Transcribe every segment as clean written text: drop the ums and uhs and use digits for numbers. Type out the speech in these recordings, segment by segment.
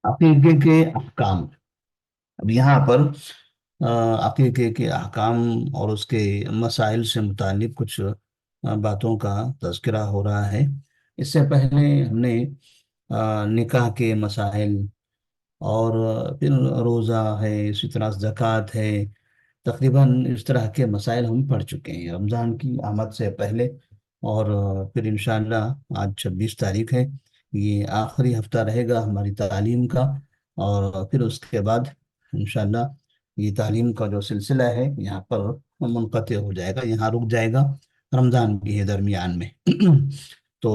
عقیقے کے احکام۔ اب یہاں پر آ، عقیقے کے احکام اور اس کے مسائل سے متعلق کچھ باتوں کا تذکرہ ہو رہا ہے۔ اس سے پہلے ہم نے نکاح کے مسائل اور پھر روزہ ہے، اسی طرح زکوٰۃ ہے، تقریباً اس طرح کے مسائل ہم پڑھ چکے ہیں رمضان کی آمد سے پہلے۔ اور پھر انشاءاللہ آج 26 تاریخ ہے، یہ آخری ہفتہ رہے گا ہماری تعلیم کا، اور پھر اس کے بعد انشاءاللہ یہ تعلیم کا جو سلسلہ ہے یہاں پر منقطع ہو جائے گا، یہاں رک جائے گا، رمضان بھی ہے درمیان میں۔ تو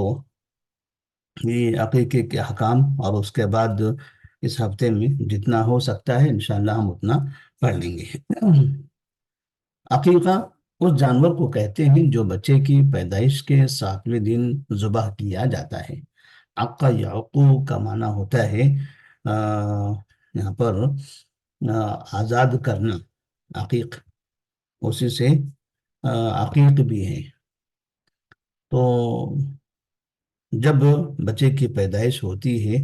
یہ عقیقے کے احکام، اور اس کے بعد اس ہفتے میں جتنا ہو سکتا ہے انشاءاللہ ہم اتنا پڑھ لیں گے۔ عقیقہ اس جانور کو کہتے ہیں جو بچے کی پیدائش کے 7ویں دن ذبح کیا جاتا ہے۔ عقہ یا عقوق کا معنی ہوتا ہے یہاں پر آزاد کرنا، عقیق اسی سے عقیق بھی ہے۔ تو جب بچے کی پیدائش ہوتی ہے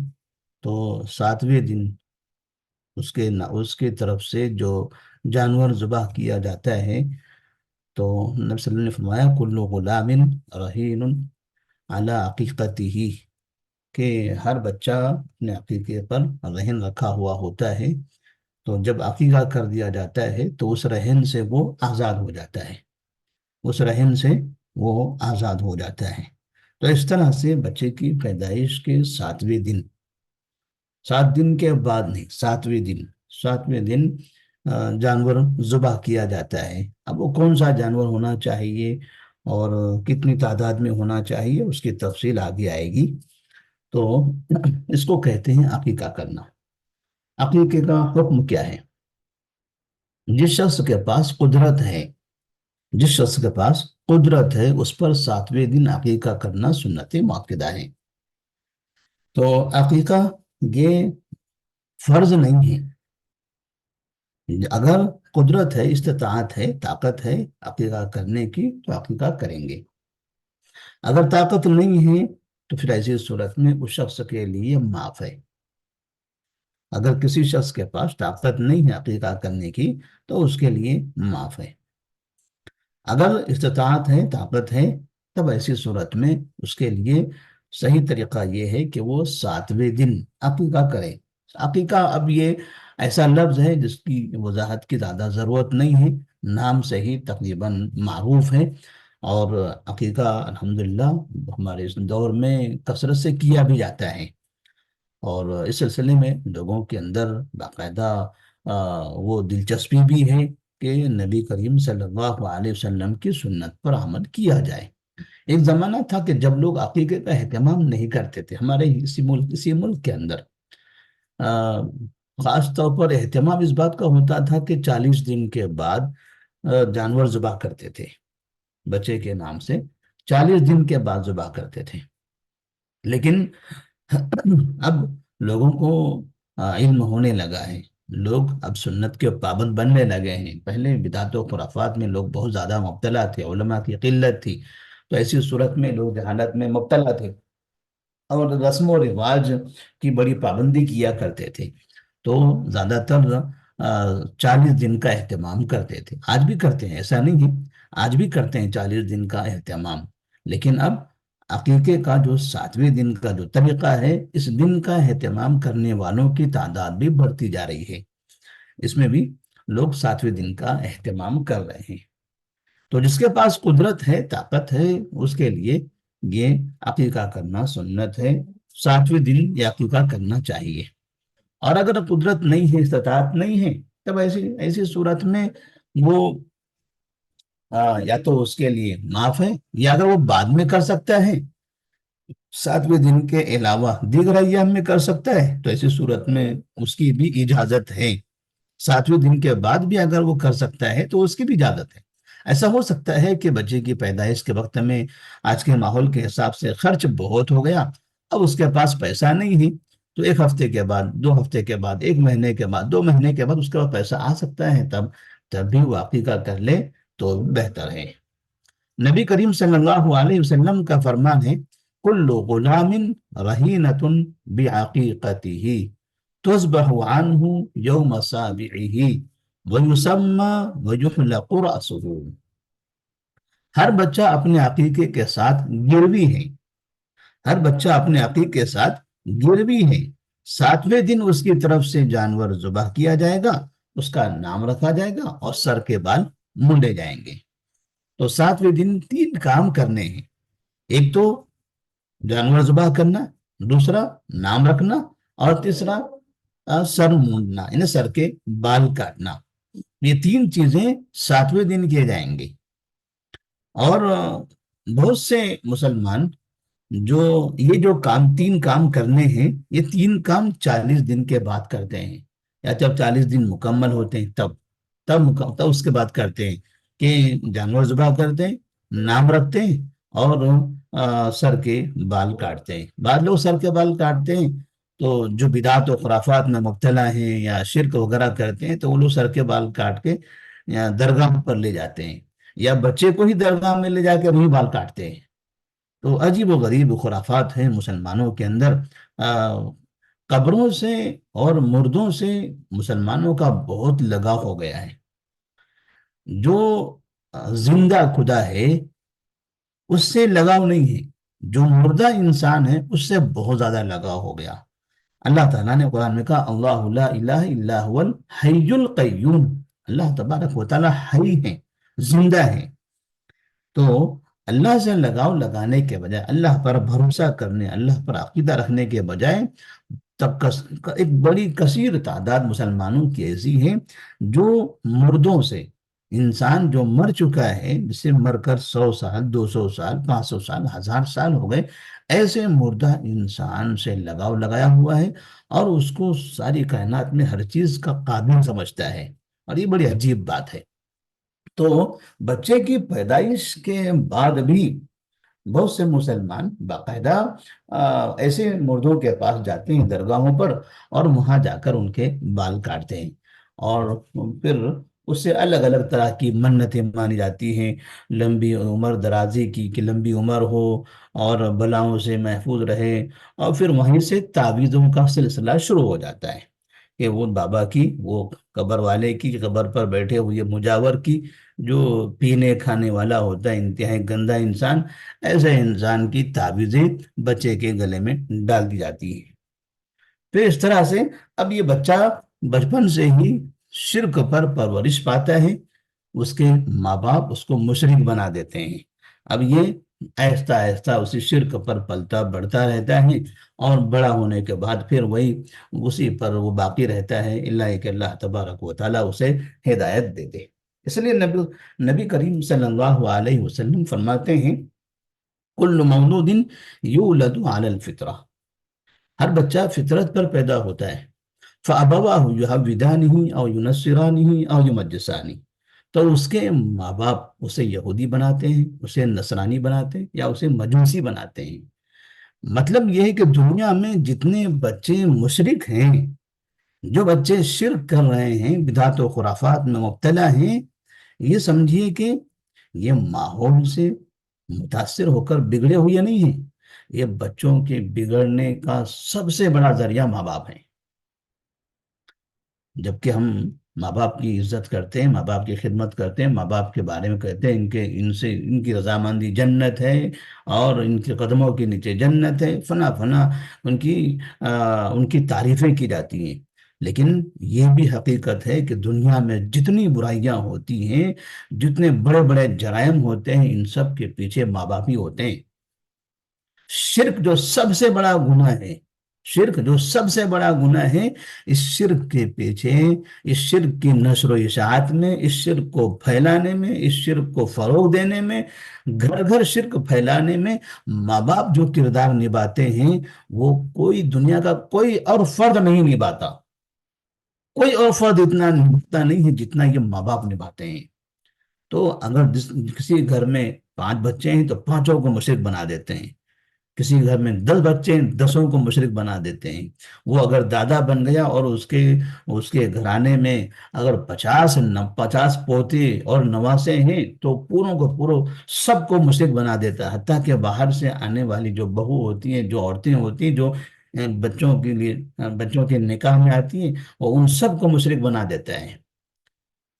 تو 7ویں دن اس کی طرف سے جو جانور ذبح کیا جاتا ہے، تو نبی صلی اللہ علیہ وسلم نے فرمایا کل غلام رہین علی عقیقتہ، کہ ہر بچہ اپنے عقیقے پر رہن رکھا ہوا ہوتا ہے، تو جب عقیقہ کر دیا جاتا ہے تو اس رہن سے وہ آزاد ہو جاتا ہے، اس رہن سے وہ آزاد ہو جاتا ہے۔ تو اس طرح سے بچے کی پیدائش کے 7ویں دن، 7 دن کے بعد نہیں، 7ویں دن، 7ویں دن جانور ذبح کیا جاتا ہے۔ اب وہ کون سا جانور ہونا چاہیے اور کتنی تعداد میں ہونا چاہیے اس کی تفصیل آگے آئے گی۔ تو اس کو کہتے ہیں عقیقہ کرنا۔ عقیقے کا حکم کیا ہے؟ جس شخص کے پاس قدرت ہے، جس شخص کے پاس قدرت ہے اس پر 7ویں دن عقیقہ کرنا سنت مؤکدہ ہے۔ تو عقیقہ یہ فرض نہیں ہے، اگر قدرت ہے، استطاعت ہے، طاقت ہے عقیقہ کرنے کی تو عقیقہ کریں گے۔ اگر طاقت نہیں ہے تو پھر ایسی صورت میں اس شخص کے لیے معاف ہے۔ اگر کسی شخص کے پاس طاقت نہیں ہے عقیقہ کرنے کی تو اس کے لیے معاف ہے۔ اگر استطاعت ہے، طاقت ہے، تب ایسی صورت میں اس کے لیے صحیح طریقہ یہ ہے کہ وہ 7ویں دن عقیقہ کرے۔ عقیقہ اب یہ ایسا لفظ ہے جس کی وضاحت کی زیادہ ضرورت نہیں ہے، نام سے ہی تقریباً معروف ہے، اور عقیقہ الحمدللہ ہمارے اس دور میں کثرت سے کیا بھی جاتا ہے، اور اس سلسلے میں لوگوں کے اندر باقاعدہ وہ دلچسپی بھی ہے کہ نبی کریم صلی اللہ علیہ وسلم کی سنت پر عمل کیا جائے۔ ایک زمانہ تھا کہ جب لوگ عقیقے کا اہتمام نہیں کرتے تھے، ہمارے اسی ملک کے اندر خاص طور پر اہتمام اس بات کا ہوتا تھا کہ 40 دن کے بعد جانور ذبح کرتے تھے، بچے کے نام سے 40 دن کے بعد ذبح کرتے تھے۔ لیکن اب لوگوں کو علم ہونے لگا ہے، لوگ اب سنت کے پابند بننے لگے ہیں۔ پہلے بدعت و خرافات میں لوگ بہت زیادہ مبتلا تھے، علماء کی قلت تھی، تو ایسی صورت میں لوگ جہالت میں مبتلا تھے اور رسم و رواج کی بڑی پابندی کیا کرتے تھے، تو زیادہ تر 40 دن کا اہتمام کرتے تھے۔ آج بھی کرتے ہیں، ایسا نہیں ہے، آج بھی کرتے ہیں 40 دن کا اہتمام، لیکن اب عقیقے کا جو 7ویں دن کا جو طریقہ ہے، اس دن کا اہتمام کرنے والوں کی تعداد بھی بڑھتی جا رہی ہے، اس میں بھی لوگ 7ویں دن کا اہتمام کر رہے ہیں۔ تو جس کے پاس قدرت ہے، طاقت ہے، اس کے لیے یہ عقیقہ کرنا سنت ہے، 7ویں دن یہ عقیقہ کرنا چاہیے۔ اور اگر قدرت نہیں ہے، استطاعت نہیں ہے، تب ایسی ایسی صورت میں وہ یا تو اس کے لیے معاف ہے، یا اگر وہ بعد میں کر سکتا ہے 7ویں دن کے علاوہ دیگر ایام میں کر سکتا ہے، تو ایسی صورت میں اس کی بھی اجازت ہے۔ 7ویں دن کے بعد بھی اگر وہ کر سکتا ہے تو اس کی بھی اجازت ہے۔ ایسا ہو سکتا ہے کہ بچے کی پیدائش کے وقت میں آج کے ماحول کے حساب سے خرچ بہت ہو گیا، اب اس کے پاس پیسہ نہیں ہے، تو 1 ہفتے کے بعد، 2 ہفتے کے بعد، 1 مہینے کے بعد، 2 مہینے کے بعد اس کے پاس پیسہ آ سکتا ہے، تب بھی وہ عقیقہ کر لے تو بہتر ہے۔ نبی کریم صلی اللہ علیہ وسلم کا فرمان ہے کل غلام رہینۃ بعقیقتہ، تذبح عنہ یوم سابعہ ویسمى ویحلق رأسہ۔ ہر بچہ اپنے عقیقے کے ساتھ گروی ہے، ہر بچہ اپنے عقیقے کے ساتھ گروی ہے، 7ویں دن اس کی طرف سے جانور ذبح کیا جائے گا، اس کا نام رکھا جائے گا اور سر کے بال مونڈے جائیں گے۔ تو 7ویں دن 3 کام کرنے ہیں، ایک تو جانور ذبح کرنا، دوسرا نام رکھنا، اور تیسرا سر مونڈنا، یعنی سر کے بال کاٹنا۔ یہ 3 چیزیں 7ویں دن کیے جائیں گے۔ اور بہت سے مسلمان جو یہ جو 3 کام کرنے ہیں، یہ 3 کام 40 دن کے بعد کرتے ہیں، یا جب 40 دن مکمل ہوتے ہیں تب اس کے بعد کرتے ہیں کہ جانور ذبح کرتے ہیں، نام رکھتے ہیں، اور سر کے بال کاٹتے ہیں۔ بعض لوگ سر کے بال کاٹتے ہیں تو جو بدعات و خرافات میں مبتلا ہیں یا شرک وغیرہ کرتے ہیں، تو وہ لوگ سر کے بال کاٹ کے یا درگاہ پر لے جاتے ہیں، یا بچے کو ہی درگاہ میں لے جا کے وہی بال کاٹتے ہیں۔ تو عجیب و غریب خرافات ہیں مسلمانوں کے اندر۔ قبروں سے اور مردوں سے مسلمانوں کا بہت لگاؤ ہو گیا ہے۔ جو زندہ خدا ہے اس سے لگاؤ نہیں ہے، جو مردہ انسان ہے اس سے بہت زیادہ لگاؤ ہو گیا۔ اللہ تعالیٰ نے قرآن میں کہا اللہ لا الہ الا هو الحی القیوم، اللہ تبارک و تعالیٰ حی ہیں، زندہ ہیں۔ تو اللہ سے لگاؤ لگانے کے بجائے، اللہ پر بھروسہ کرنے، اللہ پر عقیدہ رکھنے کے بجائے، ایک بڑی کثیر تعداد مسلمانوں کی ایسی ہے جو مردوں سے، انسان جو مر چکا ہے، جس سے مر کر 100 سال 200 سال 500 سال 1000 سال ہو گئے، ایسے مردہ انسان سے لگاؤ لگایا ہوا ہے، اور اس کو ساری کائنات میں ہر چیز کا قابل سمجھتا ہے، اور یہ بڑی عجیب بات ہے۔ تو بچے کی پیدائش کے بعد بھی بہت سے مسلمان باقاعدہ ایسے مردوں کے پاس جاتے ہیں درگاہوں پر، اور وہاں جا کر ان کے بال کاٹتے ہیں، اور پھر اس سے الگ الگ طرح کی منتیں مانی جاتی ہیں، لمبی عمر درازی کی، کہ لمبی عمر ہو اور بلاؤں سے محفوظ رہے، اور پھر وہیں سے تعویذوں کا سلسلہ شروع ہو جاتا ہے کہ وہ بابا کی، وہ قبر والے کی، قبر پر بیٹھے ہوئے مجاور کی، جو پینے کھانے والا ہوتا ہے انتہائی گندا انسان، ایسے انسان کی تعویذیں بچے کے گلے میں ڈال دی جاتی ہیں۔ پھر اس طرح سے اب یہ بچہ بچپن سے ہی شرک پر پرورش پاتا ہے، اس کے ماں باپ اس کو مشرک بنا دیتے ہیں، اب یہ آہستہ آہستہ اسی شرک پر پلتا بڑھتا رہتا ہے، اور بڑا ہونے کے بعد پھر وہی اسی پر وہ باقی رہتا ہے، اللہ کہ اللہ تبارک و تعالیٰ اسے ہدایت دے دے۔ اس لیے نبی کریم صلی اللہ علیہ وسلم فرماتے ہیں کل مولود یولد علی الفطرہ، ہر بچہ فطرت پر پیدا ہوتا ہے، فَأَبَوَاهُ يُهَوِّدَانِهِ أَوْ يُنَصِّرَانِهِ أَوْ يُمَجِّسَانِهِ، تو اس کے ماں باپ اسے یہودی بناتے ہیں، اسے نصرانی بناتے ہیں، یا اسے مجوسی بناتے ہیں۔ مطلب یہ ہے کہ دنیا میں جتنے بچے مشرک ہیں، جو بچے شرک کر رہے ہیں، بدعت و خرافات میں مبتلا ہیں، یہ سمجھیے کہ یہ ماحول سے متاثر ہو کر بگڑے ہوئے نہیں ہیں، یہ بچوں کے بگڑنے کا سب سے بڑا ذریعہ ماں باپ ہیں۔ جبکہ ہم ماں باپ کی عزت کرتے ہیں، ماں باپ کی خدمت کرتے ہیں، ماں باپ کے بارے میں کہتے ہیں ان کی رضامندی جنت ہے، اور ان کے قدموں کے نیچے جنت ہے، فنا فنا ان کی تعریفیں کی جاتی ہیں۔ لیکن یہ بھی حقیقت ہے کہ دنیا میں جتنی برائیاں ہوتی ہیں، جتنے بڑے بڑے جرائم ہوتے ہیں، ان سب کے پیچھے ماں باپ ہی ہوتے ہیں۔ شرک جو سب سے بڑا گناہ ہے، شرک جو سب سے بڑا گناہ ہے، اس شرک کے پیچھے، اس شرک کی نشر و اشاعت میں، اس شرک کو پھیلانے میں، اس شرک کو فروغ دینے میں، گھر گھر شرک پھیلانے میں ماں باپ جو کردار نبھاتے ہیں، وہ کوئی دنیا کا کوئی اور فرد نہیں نبھاتا، کوئی اور فرد اتنا نبھاتا نہیں ہے جتنا یہ ماں باپ نبھاتے ہیں۔ تو اگر کسی گھر میں 5 بچے ہیں تو 5 کو مشرک بنا دیتے ہیں، کسی گھر میں 10 بچے ہیں 10 کو مشرک بنا دیتے ہیں۔ وہ اگر دادا بن گیا اور اس کے گھرانے میں اگر 50 پوتے اور نواسے ہیں تو پوروں کو پورو سب کو مشرک بنا دیتا ہے، حتیٰ کہ باہر سے آنے والی جو بہو ہوتی ہیں، جو عورتیں ہوتی ہیں، جو بچوں کے لیے بچوں کے نکاح میں آتی ہیں، وہ ان سب کو مشرک بنا دیتا ہے۔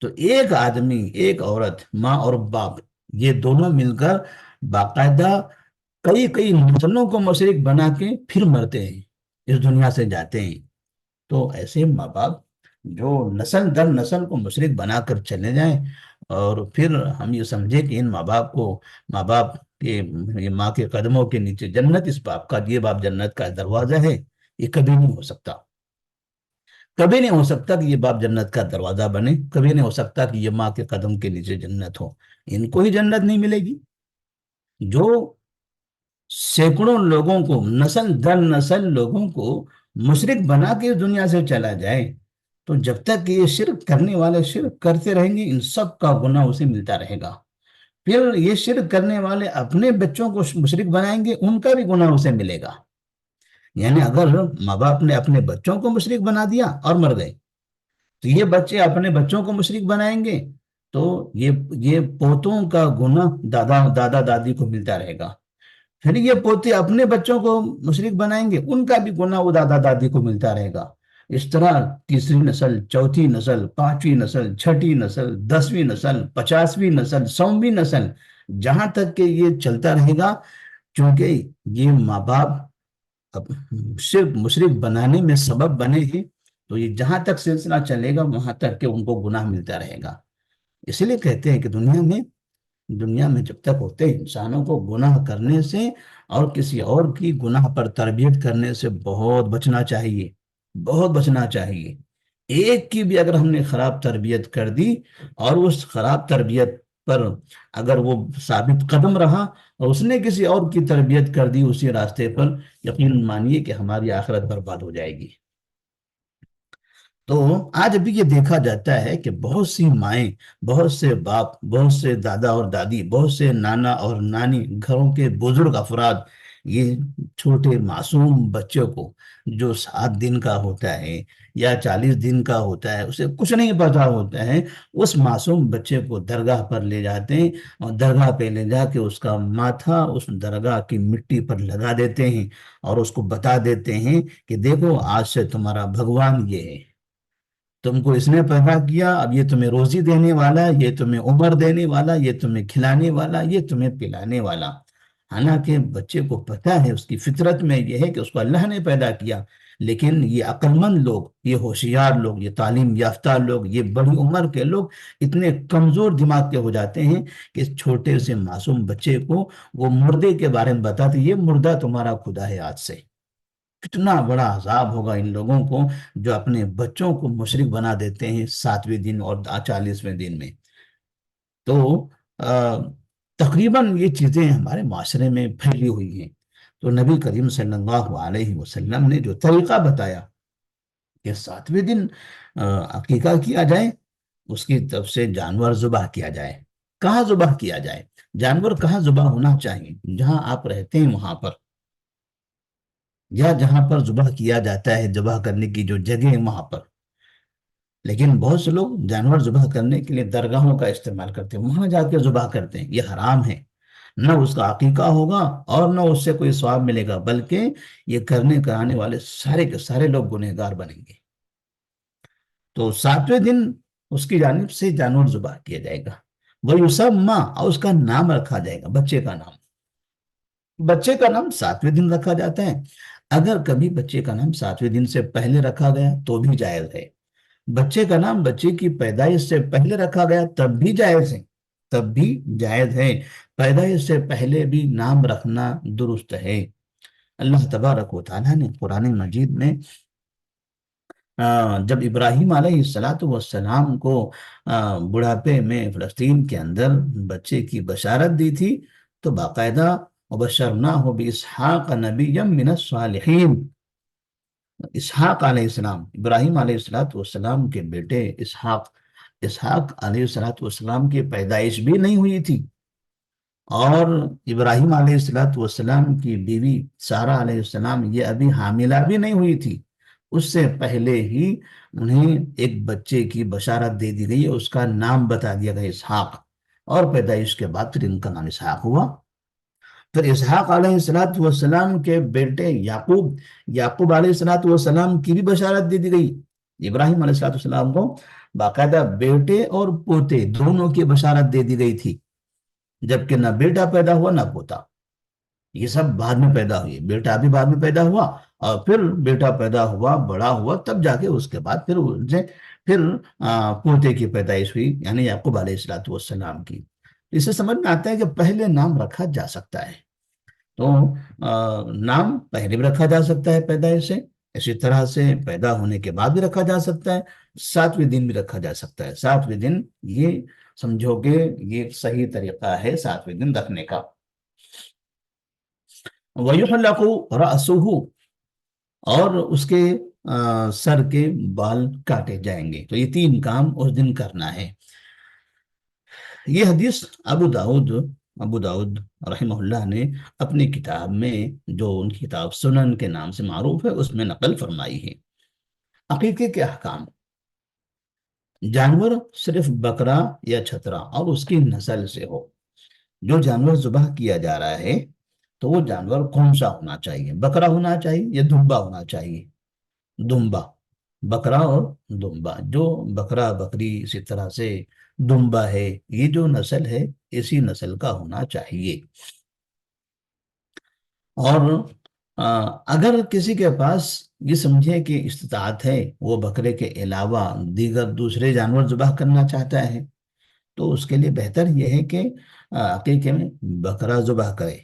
تو ایک آدمی، ایک عورت، ماں اور باپ، یہ دونوں مل کر باقاعدہ کئی کئی نسلوں کو مشرک بنا کے پھر مرتے ہیں، اس دنیا سے جاتے ہیں۔ تو ایسے ماں باپ جو نسل در نسل کو مشرک بنا کر چلے جائیں، اور پھر ہم یہ سمجھے کہ ان ماں باپ کے، یہ ماں کے قدموں کے نیچے جنت، اس باپ کا، یہ باپ جنت کا دروازہ ہے، یہ کبھی نہیں ہو سکتا۔ کبھی نہیں ہو سکتا کہ یہ باپ جنت کا دروازہ بنے، کبھی نہیں ہو سکتا کہ یہ ماں کے قدم کے نیچے جنت ہو۔ ان کو ہی جنت نہیں ملے گی۔ جو سینکڑوں لوگوں کو، نسل در نسل لوگوں کو مشرک بنا کے اس دنیا سے چلا جائے، تو جب تک یہ شرک کرنے والے شرک کرتے رہیں گے، ان سب کا گناہ اسے ملتا رہے گا۔ پھر یہ شرک کرنے والے اپنے بچوں کو مشرک بنائیں گے، ان کا بھی گناہ اسے ملے گا۔ یعنی اگر ماں باپ نے اپنے بچوں کو مشرک بنا دیا اور مر گئے، تو یہ بچے اپنے بچوں کو مشرک بنائیں گے، تو یہ پوتوں کا گناہ دادا دادی کو ملتا رہے گا۔ پھر یہ پوتے اپنے بچوں کو مشرک بنائیں گے، ان کا بھی گناہ وہ دادا دادی کو ملتا رہے گا۔ اس طرح تیسری نسل، چوتھی نسل، پانچویں نسل، چھٹی نسل، 10ویں نسل، 50ویں نسل، 100ویں نسل، جہاں تک کہ یہ چلتا رہے گا، چونکہ یہ ماں باپ صرف مشرک بنانے میں سبب بنے ہیں، تو یہ جہاں تک سلسلہ چلے گا وہاں تک کہ ان کو گناہ ملتا رہے گا۔ اسی لیے کہتے ہیں کہ دنیا میں جب تک ہوتے ہیں، انسانوں کو گناہ کرنے سے اور کسی اور کی گناہ پر تربیت کرنے سے بہت بچنا چاہیے، بہت بچنا چاہیے۔ ایک کی بھی اگر ہم نے خراب تربیت کر دی، اور اس خراب تربیت پر اگر وہ ثابت قدم رہا، اور اس نے کسی اور کی تربیت کر دی اسی راستے پر، یقین مانیے کہ ہماری آخرت برباد ہو جائے گی۔ تو آج بھی یہ دیکھا جاتا ہے کہ بہت سی مائیں، بہت سے باپ، بہت سے دادا اور دادی، بہت سے نانا اور نانی، گھروں کے بزرگ افراد، یہ چھوٹے معصوم بچوں کو، جو 7 دن کا ہوتا ہے یا 40 دن کا ہوتا ہے، اسے کچھ نہیں پتا ہوتا ہے، اس معصوم بچے کو درگاہ پر لے جاتے ہیں، اور درگاہ پہ لے جا کے اس کا ماتھا اس درگاہ کی مٹی پر لگا دیتے ہیں، اور اس کو بتا دیتے ہیں کہ دیکھو آج سے تمہارا بھگوان یہ ہے، تم کو اس نے پیدا کیا، اب یہ تمہیں روزی دینے والا، یہ تمہیں عمر دینے والا، یہ تمہیں کھلانے والا، یہ تمہیں پلانے والا۔ حالانکہ بچے کو پتا ہے، اس کی فطرت میں یہ ہے کہ اس کو اللہ نے پیدا کیا، لیکن یہ عقل مند لوگ، یہ ہوشیار لوگ، یہ تعلیم یافتہ لوگ، یہ بڑی عمر کے لوگ اتنے کمزور دماغ کے ہو جاتے ہیں کہ اس چھوٹے سے معصوم بچے کو وہ مردے کے بارے میں بتاتے، یہ مردہ تمہارا خدا ہے آج سے۔ کتنا بڑا عذاب ہوگا ان لوگوں کو جو اپنے بچوں کو مشرک بنا دیتے ہیں 7ویں دن اور 40ویں دن میں۔ تو تقریباً یہ چیزیں ہمارے معاشرے میں پھیلی ہوئی ہیں۔ تو نبی کریم صلی اللہ علیہ وسلم نے جو طریقہ بتایا کہ 7ویں دن عقیقہ کیا جائے، اس کی طرف سے جانور ذبح کیا جائے۔ کہاں ذبح کیا جائے؟ جانور کہاں ذبح ہونا چاہیے؟ جہاں آپ رہتے ہیں وہاں پر، یا جہاں پر ذبح کیا جاتا ہے، ذبح کرنے کی جو جگہ ہے وہاں پر۔ لیکن بہت سے لوگ جانور ذبح کرنے کے لیے درگاہوں کا استعمال کرتے ہیں، وہاں جا کے ذبح کرتے ہیں، یہ حرام ہے۔ نہ اس کا عقیقہ ہوگا اور نہ اس سے کوئی ثواب ملے گا، بلکہ یہ کرنے کرانے والے سارے کے سارے لوگ گنہگار بنیں گے۔ تو 7ویں دن اس کی جانب سے جانور ذبح کیا جائے گا، وَيُسَمَّى، اور اس کا نام رکھا جائے گا، بچے کا نام۔ بچے کا نام 7ویں دن رکھا جاتا ہے۔ اگر کبھی بچے کا نام 7ویں دن سے پہلے رکھا گیا تو بھی جائز ہے۔ بچے کا نام بچے کی پیدائش سے پہلے رکھا گیا تب بھی جائز ہے، تب بھی جائز ہے۔ پیدائش سے پہلے بھی نام رکھنا درست ہے۔ اللہ تبارک و تعالیٰ نے قرآن مجید میں جب ابراہیم علیہ السلام کو بڑھاپے میں فلسطین کے اندر بچے کی بشارت دی تھی، تو باقاعدہ وَبَشَّرْنَاهُ بِإِسْحَاقَ نَبِيًّا مِّنَ الصَّالِحِينَ، اسحاق علیہ السلام، ابراہیم علیہ السلام کے بیٹے اسحاق علیہ السلام کی پیدائش بھی نہیں ہوئی تھی، اور ابراہیم علیہ السلام کی بیوی سارہ علیہ السلام یہ ابھی حاملہ بھی نہیں ہوئی تھی، اس سے پہلے ہی انہیں ایک بچے کی بشارت دے دی گئی، اس کا نام بتا دیا گیا اسحاق، اور پیدائش کے بعد پھر ان کا نام اسحاق ہوا۔ پھر اسحاق علیہ الصلوۃ والسلام کے بیٹے یعقوب، یعقوب علیہ الصلوۃ والسلام کی بھی بشارت دے دی گئی۔ ابراہیم علیہ الصلوۃ والسلام کو باقاعدہ بیٹے اور پوتے دونوں کی بشارت دے دی گئی تھی، جبکہ نہ بیٹا پیدا ہوا نہ پوتا، یہ سب بعد میں پیدا ہوئی، بیٹا بھی بعد میں پیدا ہوا، اور پھر بیٹا پیدا ہوا، بڑا ہوا، تب جا کے اس کے بعد پھر پھر پوتے کی پیدائش ہوئی، یعنی یعقوب علیہ الصلوۃ والسلام کی۔ اس سے سمجھ میں آتا ہے کہ پہلے نام رکھا جا سکتا ہے، تو نام پہلے بھی رکھا جا سکتا ہے پیدائش سے، اسی طرح سے پیدا ہونے کے بعد بھی رکھا جا سکتا ہے، 7ویں دن بھی رکھا جا سکتا ہے۔ 7ویں دن یہ سمجھو کہ یہ صحیح طریقہ ہے 7ویں دن رکھنے کا۔ وَيُحْلَقُ رَأْسُهُ، اور اس کے سر کے بال کاٹے جائیں گے، تو یہ 3 کام اس دن کرنا ہے۔ یہ حدیث ابو داؤد رحمہ اللہ نے اپنی کتاب میں، جو ان کی کتاب سنن کے نام سے معروف ہے، اس میں نقل فرمائی ہے۔ عقیقے کے احکام: جانور صرف بکرا یا چھترا اور اس کی نسل سے ہو۔ جو جانور ذبح کیا جا رہا ہے تو وہ جانور کون سا ہونا چاہیے؟ بکرا ہونا چاہیے یا دمبا ہونا چاہیے؟ دمبا، بکرا اور دمبا، جو بکرا بکری اسی طرح سے دمبا ہے، یہ جو نسل ہے اسی نسل کا ہونا چاہیے۔ اور اگر کسی کے پاس یہ سمجھے کہ استطاعت ہے، وہ بکرے کے علاوہ دیگر دوسرے جانور ذبح کرنا چاہتا ہے، تو اس کے لیے بہتر یہ ہے کہ عقیقے میں بکرا ذبح کرے،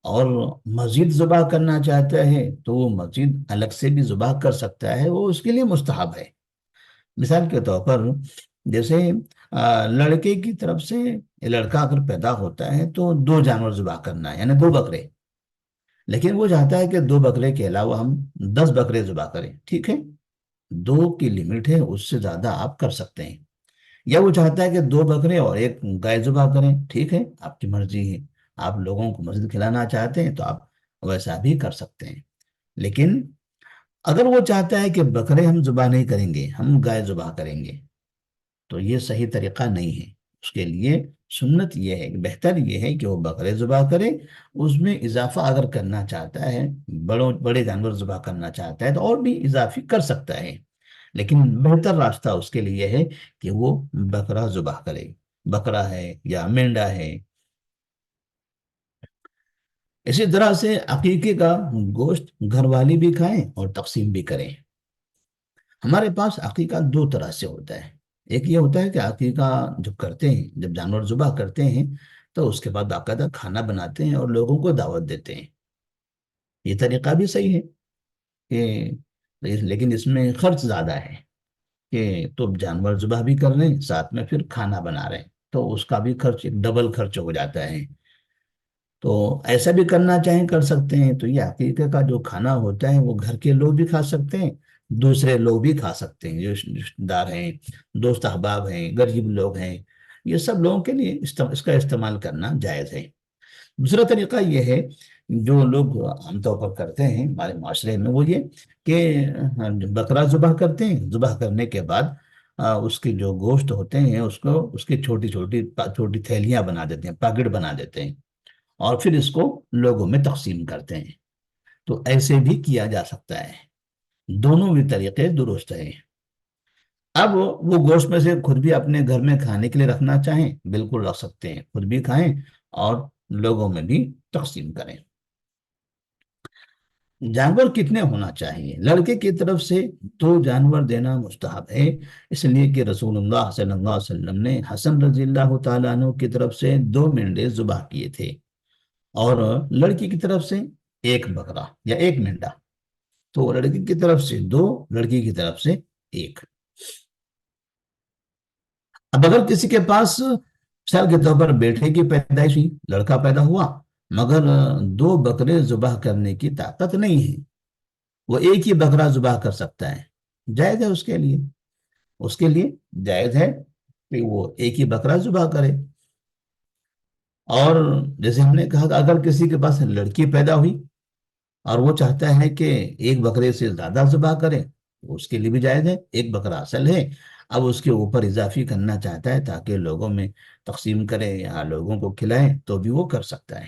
اور مزید ذبح کرنا چاہتا ہے تو وہ مزید الگ سے بھی ذبح کر سکتا ہے، وہ اس کے لیے مستحب ہے۔ مثال کے طور پر جیسے لڑکے کی طرف سے لڑکا اگر پیدا ہوتا ہے تو 2 جانور ذبح کرنا ہے، یعنی 2 بکرے، لیکن وہ چاہتا ہے کہ 2 بکرے کے علاوہ ہم 10 بکرے ذبح کریں، ٹھیک ہے، 2 کی لمٹ ہے، اس سے زیادہ آپ کر سکتے ہیں۔ یا وہ چاہتا ہے کہ 2 بکرے اور 1 گائے ذبح کریں، ٹھیک ہے، آپ کی مرضی ہے، آپ لوگوں کو مزید کھلانا چاہتے ہیں تو آپ ویسا بھی کر سکتے ہیں۔ لیکن اگر وہ چاہتا ہے کہ بکرے ہم ذبح نہیں کریں گے، ہم گائے ذبح کریں گے، تو یہ صحیح طریقہ نہیں ہے۔ اس کے لیے سنت یہ ہے، بہتر یہ ہے کہ وہ بکرے ذبح کرے، اس میں اضافہ اگر کرنا چاہتا ہے، بڑے جانور ذبح کرنا چاہتا ہے تو اور بھی اضافی کر سکتا ہے، لیکن بہتر راستہ اس کے لیے ہے کہ وہ بکرا ذبح کرے، بکرا ہے یا مینڈا ہے۔ اسی طرح سے عقیقے کا گوشت گھر والی بھی کھائیں اور تقسیم بھی کریں۔ ہمارے پاس عقیقہ 2 طرح سے ہوتا ہے۔ ایک یہ ہوتا ہے کہ عقیقہ جب کرتے ہیں، جب جانور ذبح کرتے ہیں تو اس کے بعد باقاعدہ کھانا بناتے ہیں اور لوگوں کو دعوت دیتے ہیں۔ یہ طریقہ بھی صحیح ہے کہ لیکن اس میں خرچ زیادہ ہے، کہ تو جانور ذبح بھی کر رہے ہیں ساتھ میں پھر کھانا بنا رہے ہیں، تو اس کا بھی خرچ، ایک ڈبل خرچ ہو جاتا ہے۔ تو ایسا بھی کرنا چاہیں کر سکتے ہیں۔ تو یہ عقیقے کا جو کھانا ہوتا ہے وہ گھر کے لوگ بھی کھا سکتے ہیں، دوسرے لوگ بھی کھا سکتے ہیں، جو رشتہ دار ہیں، دوست احباب ہیں، غریب لوگ ہیں، یہ سب لوگوں کے لیے اس کا استعمال کرنا جائز ہے۔ دوسرا طریقہ یہ ہے جو لوگ عام طور پر کرتے ہیں ہمارے معاشرے میں، وہ یہ کہ بکرا ذبح کرتے ہیں، ذبح کرنے کے بعد اس کے جو گوشت ہوتے ہیں اس کی چھوٹی چھوٹی تھیلیاں بنا دیتے ہیں، پیکٹ بنا دیتے ہیں، اور پھر اس کو لوگوں میں تقسیم کرتے ہیں۔ تو ایسے بھی کیا جا سکتا ہے، دونوں بھی طریقے درست ہیں۔ اب وہ گوشت میں سے خود بھی اپنے گھر میں کھانے کے لیے رکھنا چاہیں بالکل رکھ سکتے ہیں، خود بھی کھائیں اور لوگوں میں بھی تقسیم کریں۔ جانور کتنے ہونا چاہیے؟ لڑکے کی طرف سے 2 جانور دینا مستحب ہے، اس لیے کہ رسول اللہ صلی اللہ علیہ وسلم نے حسن رضی اللہ تعالیٰ عنہ کی طرف سے 2 مینڈے ذبح کیے تھے، اور لڑکی کی طرف سے 1 بکرا یا 1 مینڈا، تو لڑکی کی طرف سے 2، لڑکی کی طرف سے 1۔ اب اگر کسی کے پاس مثال کے طور پر بیٹے کی پیدائش ہوئی، لڑکا پیدا ہوا، مگر 2 بکرے ذبح کرنے کی طاقت نہیں ہے، وہ 1 ہی بکرا ذبح کر سکتا ہے، جائز ہے اس کے لیے جائز ہے کہ وہ 1 ہی بکرا ذبح کرے۔ اور جیسے ہم نے کہا کہ اگر کسی کے پاس لڑکی پیدا ہوئی اور وہ چاہتا ہے کہ 1 بکرے سے زیادہ ذبح کرے، تو اس کے لیے بھی جائز ہے، 1 بکرا اصل ہے، اب اس کے اوپر اضافی کرنا چاہتا ہے تاکہ لوگوں میں تقسیم کرے یا لوگوں کو کھلائے تو بھی وہ کر سکتا ہے۔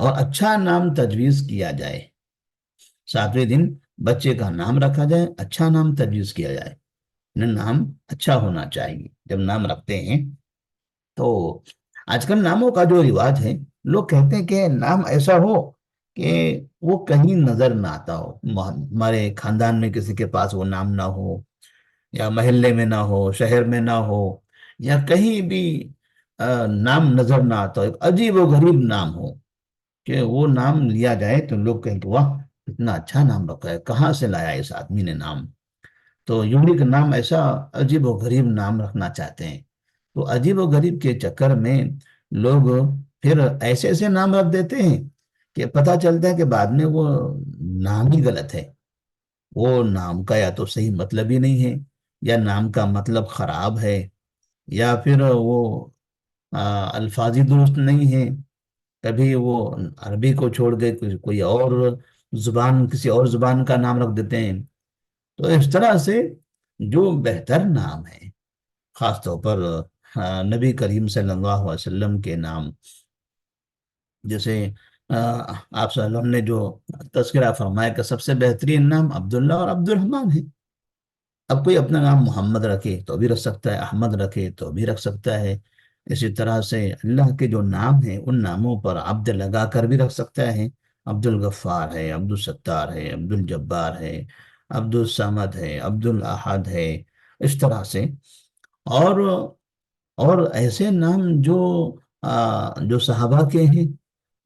اور اچھا نام تجویز کیا جائے۔ 7ویں دن بچے کا نام رکھا جائے، اچھا نام تجویز کیا جائے، نام اچھا ہونا چاہیے جب نام رکھتے ہیں۔ تو آج کل ناموں کا جو رواج ہے، لوگ کہتے ہیں کہ نام ایسا ہو کہ وہ کہیں نظر نہ آتا ہو، ہمارے خاندان میں کسی کے پاس وہ نام نہ ہو، یا محلے میں نہ ہو، شہر میں نہ ہو، یا کہیں بھی نام نظر نہ آتا ہو، ایک عجیب و غریب نام ہو کہ وہ نام لیا جائے تو لوگ کہیں کہ واہ اتنا اچھا نام رکھا ہے، کہاں سے لایا اس آدمی نے نام؟ تو یونیک نام، ایسا عجیب و غریب نام رکھنا چاہتے ہیں۔ تو عجیب و غریب کے چکر میں لوگ پھر ایسے ایسے نام رکھ دیتے ہیں کہ پتہ چلتا ہے کہ بعد میں وہ نام ہی غلط ہے، وہ نام کا یا تو صحیح مطلب ہی نہیں ہے، یا نام کا مطلب خراب ہے، یا پھر وہ الفاظ ہی درست نہیں ہے۔ کبھی وہ عربی کو چھوڑ کے کوئی اور زبان، کسی اور زبان کا نام رکھ دیتے ہیں۔ تو اس طرح سے جو بہتر نام ہے، خاص طور پر نبی کریم صلی اللہ علیہ وسلم کے نام، جیسے آپ صلی اللہ علیہ وسلم نے جو تذکرہ فرمایا کہ سب سے بہترین نام عبداللہ اور عبد الرحمن ہے۔ اب کوئی اپنا نام محمد رکھے تو بھی رکھ سکتا ہے، احمد رکھے تو بھی رکھ سکتا ہے۔ اسی طرح سے اللہ کے جو نام ہیں ان ناموں پر عبد لگا کر بھی رکھ سکتا ہے۔ عبد الغفار ہے، عبد الستار ہے، عبد الجبار ہے، عبد الصمد ہے، عبد الاحد ہے، اس طرح سے۔ اور ایسے نام جو صحابہ کے ہیں،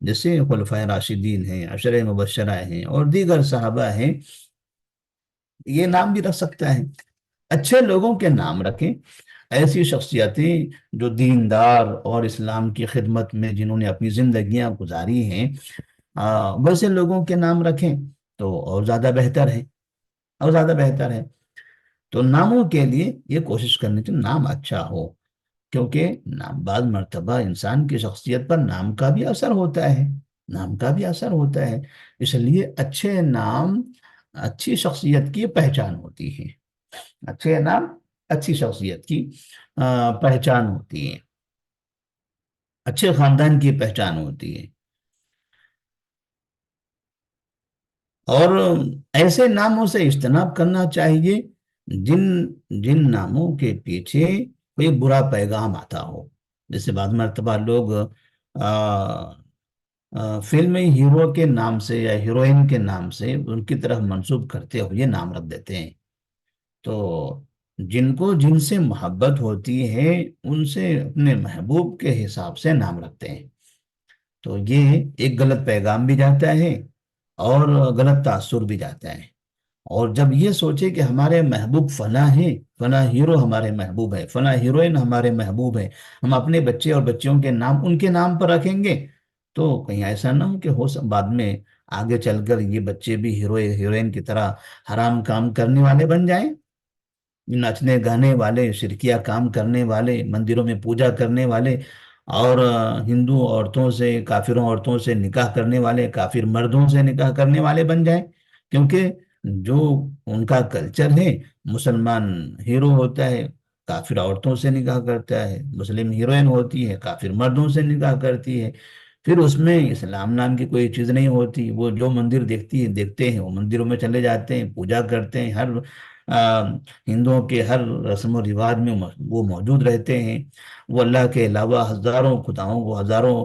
جیسے خلفائے راشدین ہیں، عشرہ مبشرہ ہیں، اور دیگر صحابہ ہیں، یہ نام بھی رکھ سکتا ہے۔ اچھے لوگوں کے نام رکھیں، ایسی شخصیتیں جو دیندار اور اسلام کی خدمت میں جنہوں نے اپنی زندگیاں گزاری ہیں، ویسے لوگوں کے نام رکھیں تو اور زیادہ بہتر ہے، اور زیادہ بہتر ہے۔ تو ناموں کے لیے یہ کوشش کرنی چاہیے نام اچھا ہو، کیونکہ بعض مرتبہ انسان کی شخصیت پر نام کا بھی اثر ہوتا ہے، نام کا بھی اثر ہوتا ہے۔ اس لیے اچھے نام اچھی شخصیت کی پہچان ہوتی ہے، اچھے نام اچھی شخصیت کی پہچان ہوتی ہے، اچھے خاندان کی پہچان ہوتی ہے۔ اور ایسے ناموں سے اجتناب کرنا چاہیے جن جن ناموں کے پیچھے کوئی برا پیغام آتا ہو۔ جیسے بعض مرتبہ لوگ فلمی ہیرو کے نام سے یا ہیروئن کے نام سے ان کی طرف منسوب کرتے ہوئے نام رکھ دیتے ہیں۔ تو جن کو جن سے محبت ہوتی ہے ان سے اپنے محبوب کے حساب سے نام رکھتے ہیں، تو یہ ایک غلط پیغام بھی جاتا ہے اور غلط تاثر بھی جاتا ہے۔ اور جب یہ سوچے کہ ہمارے محبوب فلاں ہیں، فلاں ہیرو ہمارے محبوب ہے، فلاں ہیروئن ہمارے محبوب ہے، ہم اپنے بچے اور بچیوں کے نام ان کے نام پر رکھیں گے، تو کہیں ایسا نہ ہو کہ بعد میں آگے چل کر یہ بچے بھی ہیرو ہیروئن کی طرح حرام کام کرنے والے بن جائیں، ناچنے گانے والے، شرکیہ کام کرنے والے، مندروں میں پوجا کرنے والے، اور ہندو عورتوں سے، کافروں عورتوں سے نکاح کرنے والے، کافر مردوں سے نکاح کرنے والے بن جائیں۔ کیونکہ جو ان کا کلچر ہے، مسلمان ہیرو ہوتا ہے کافر عورتوں سے نکاح کرتا ہے، مسلم ہیروئن ہوتی ہے کافر مردوں سے نکاح کرتی ہے، پھر اس میں اسلام نام کی کوئی چیز نہیں ہوتی۔ وہ جو مندر دیکھتے ہیں وہ مندروں میں چلے جاتے ہیں، پوجا کرتے ہیں، ہندوؤں کے ہر رسم و رواج میں وہ موجود رہتے ہیں۔ وہ اللہ کے علاوہ ہزاروں خداؤں کو، ہزاروں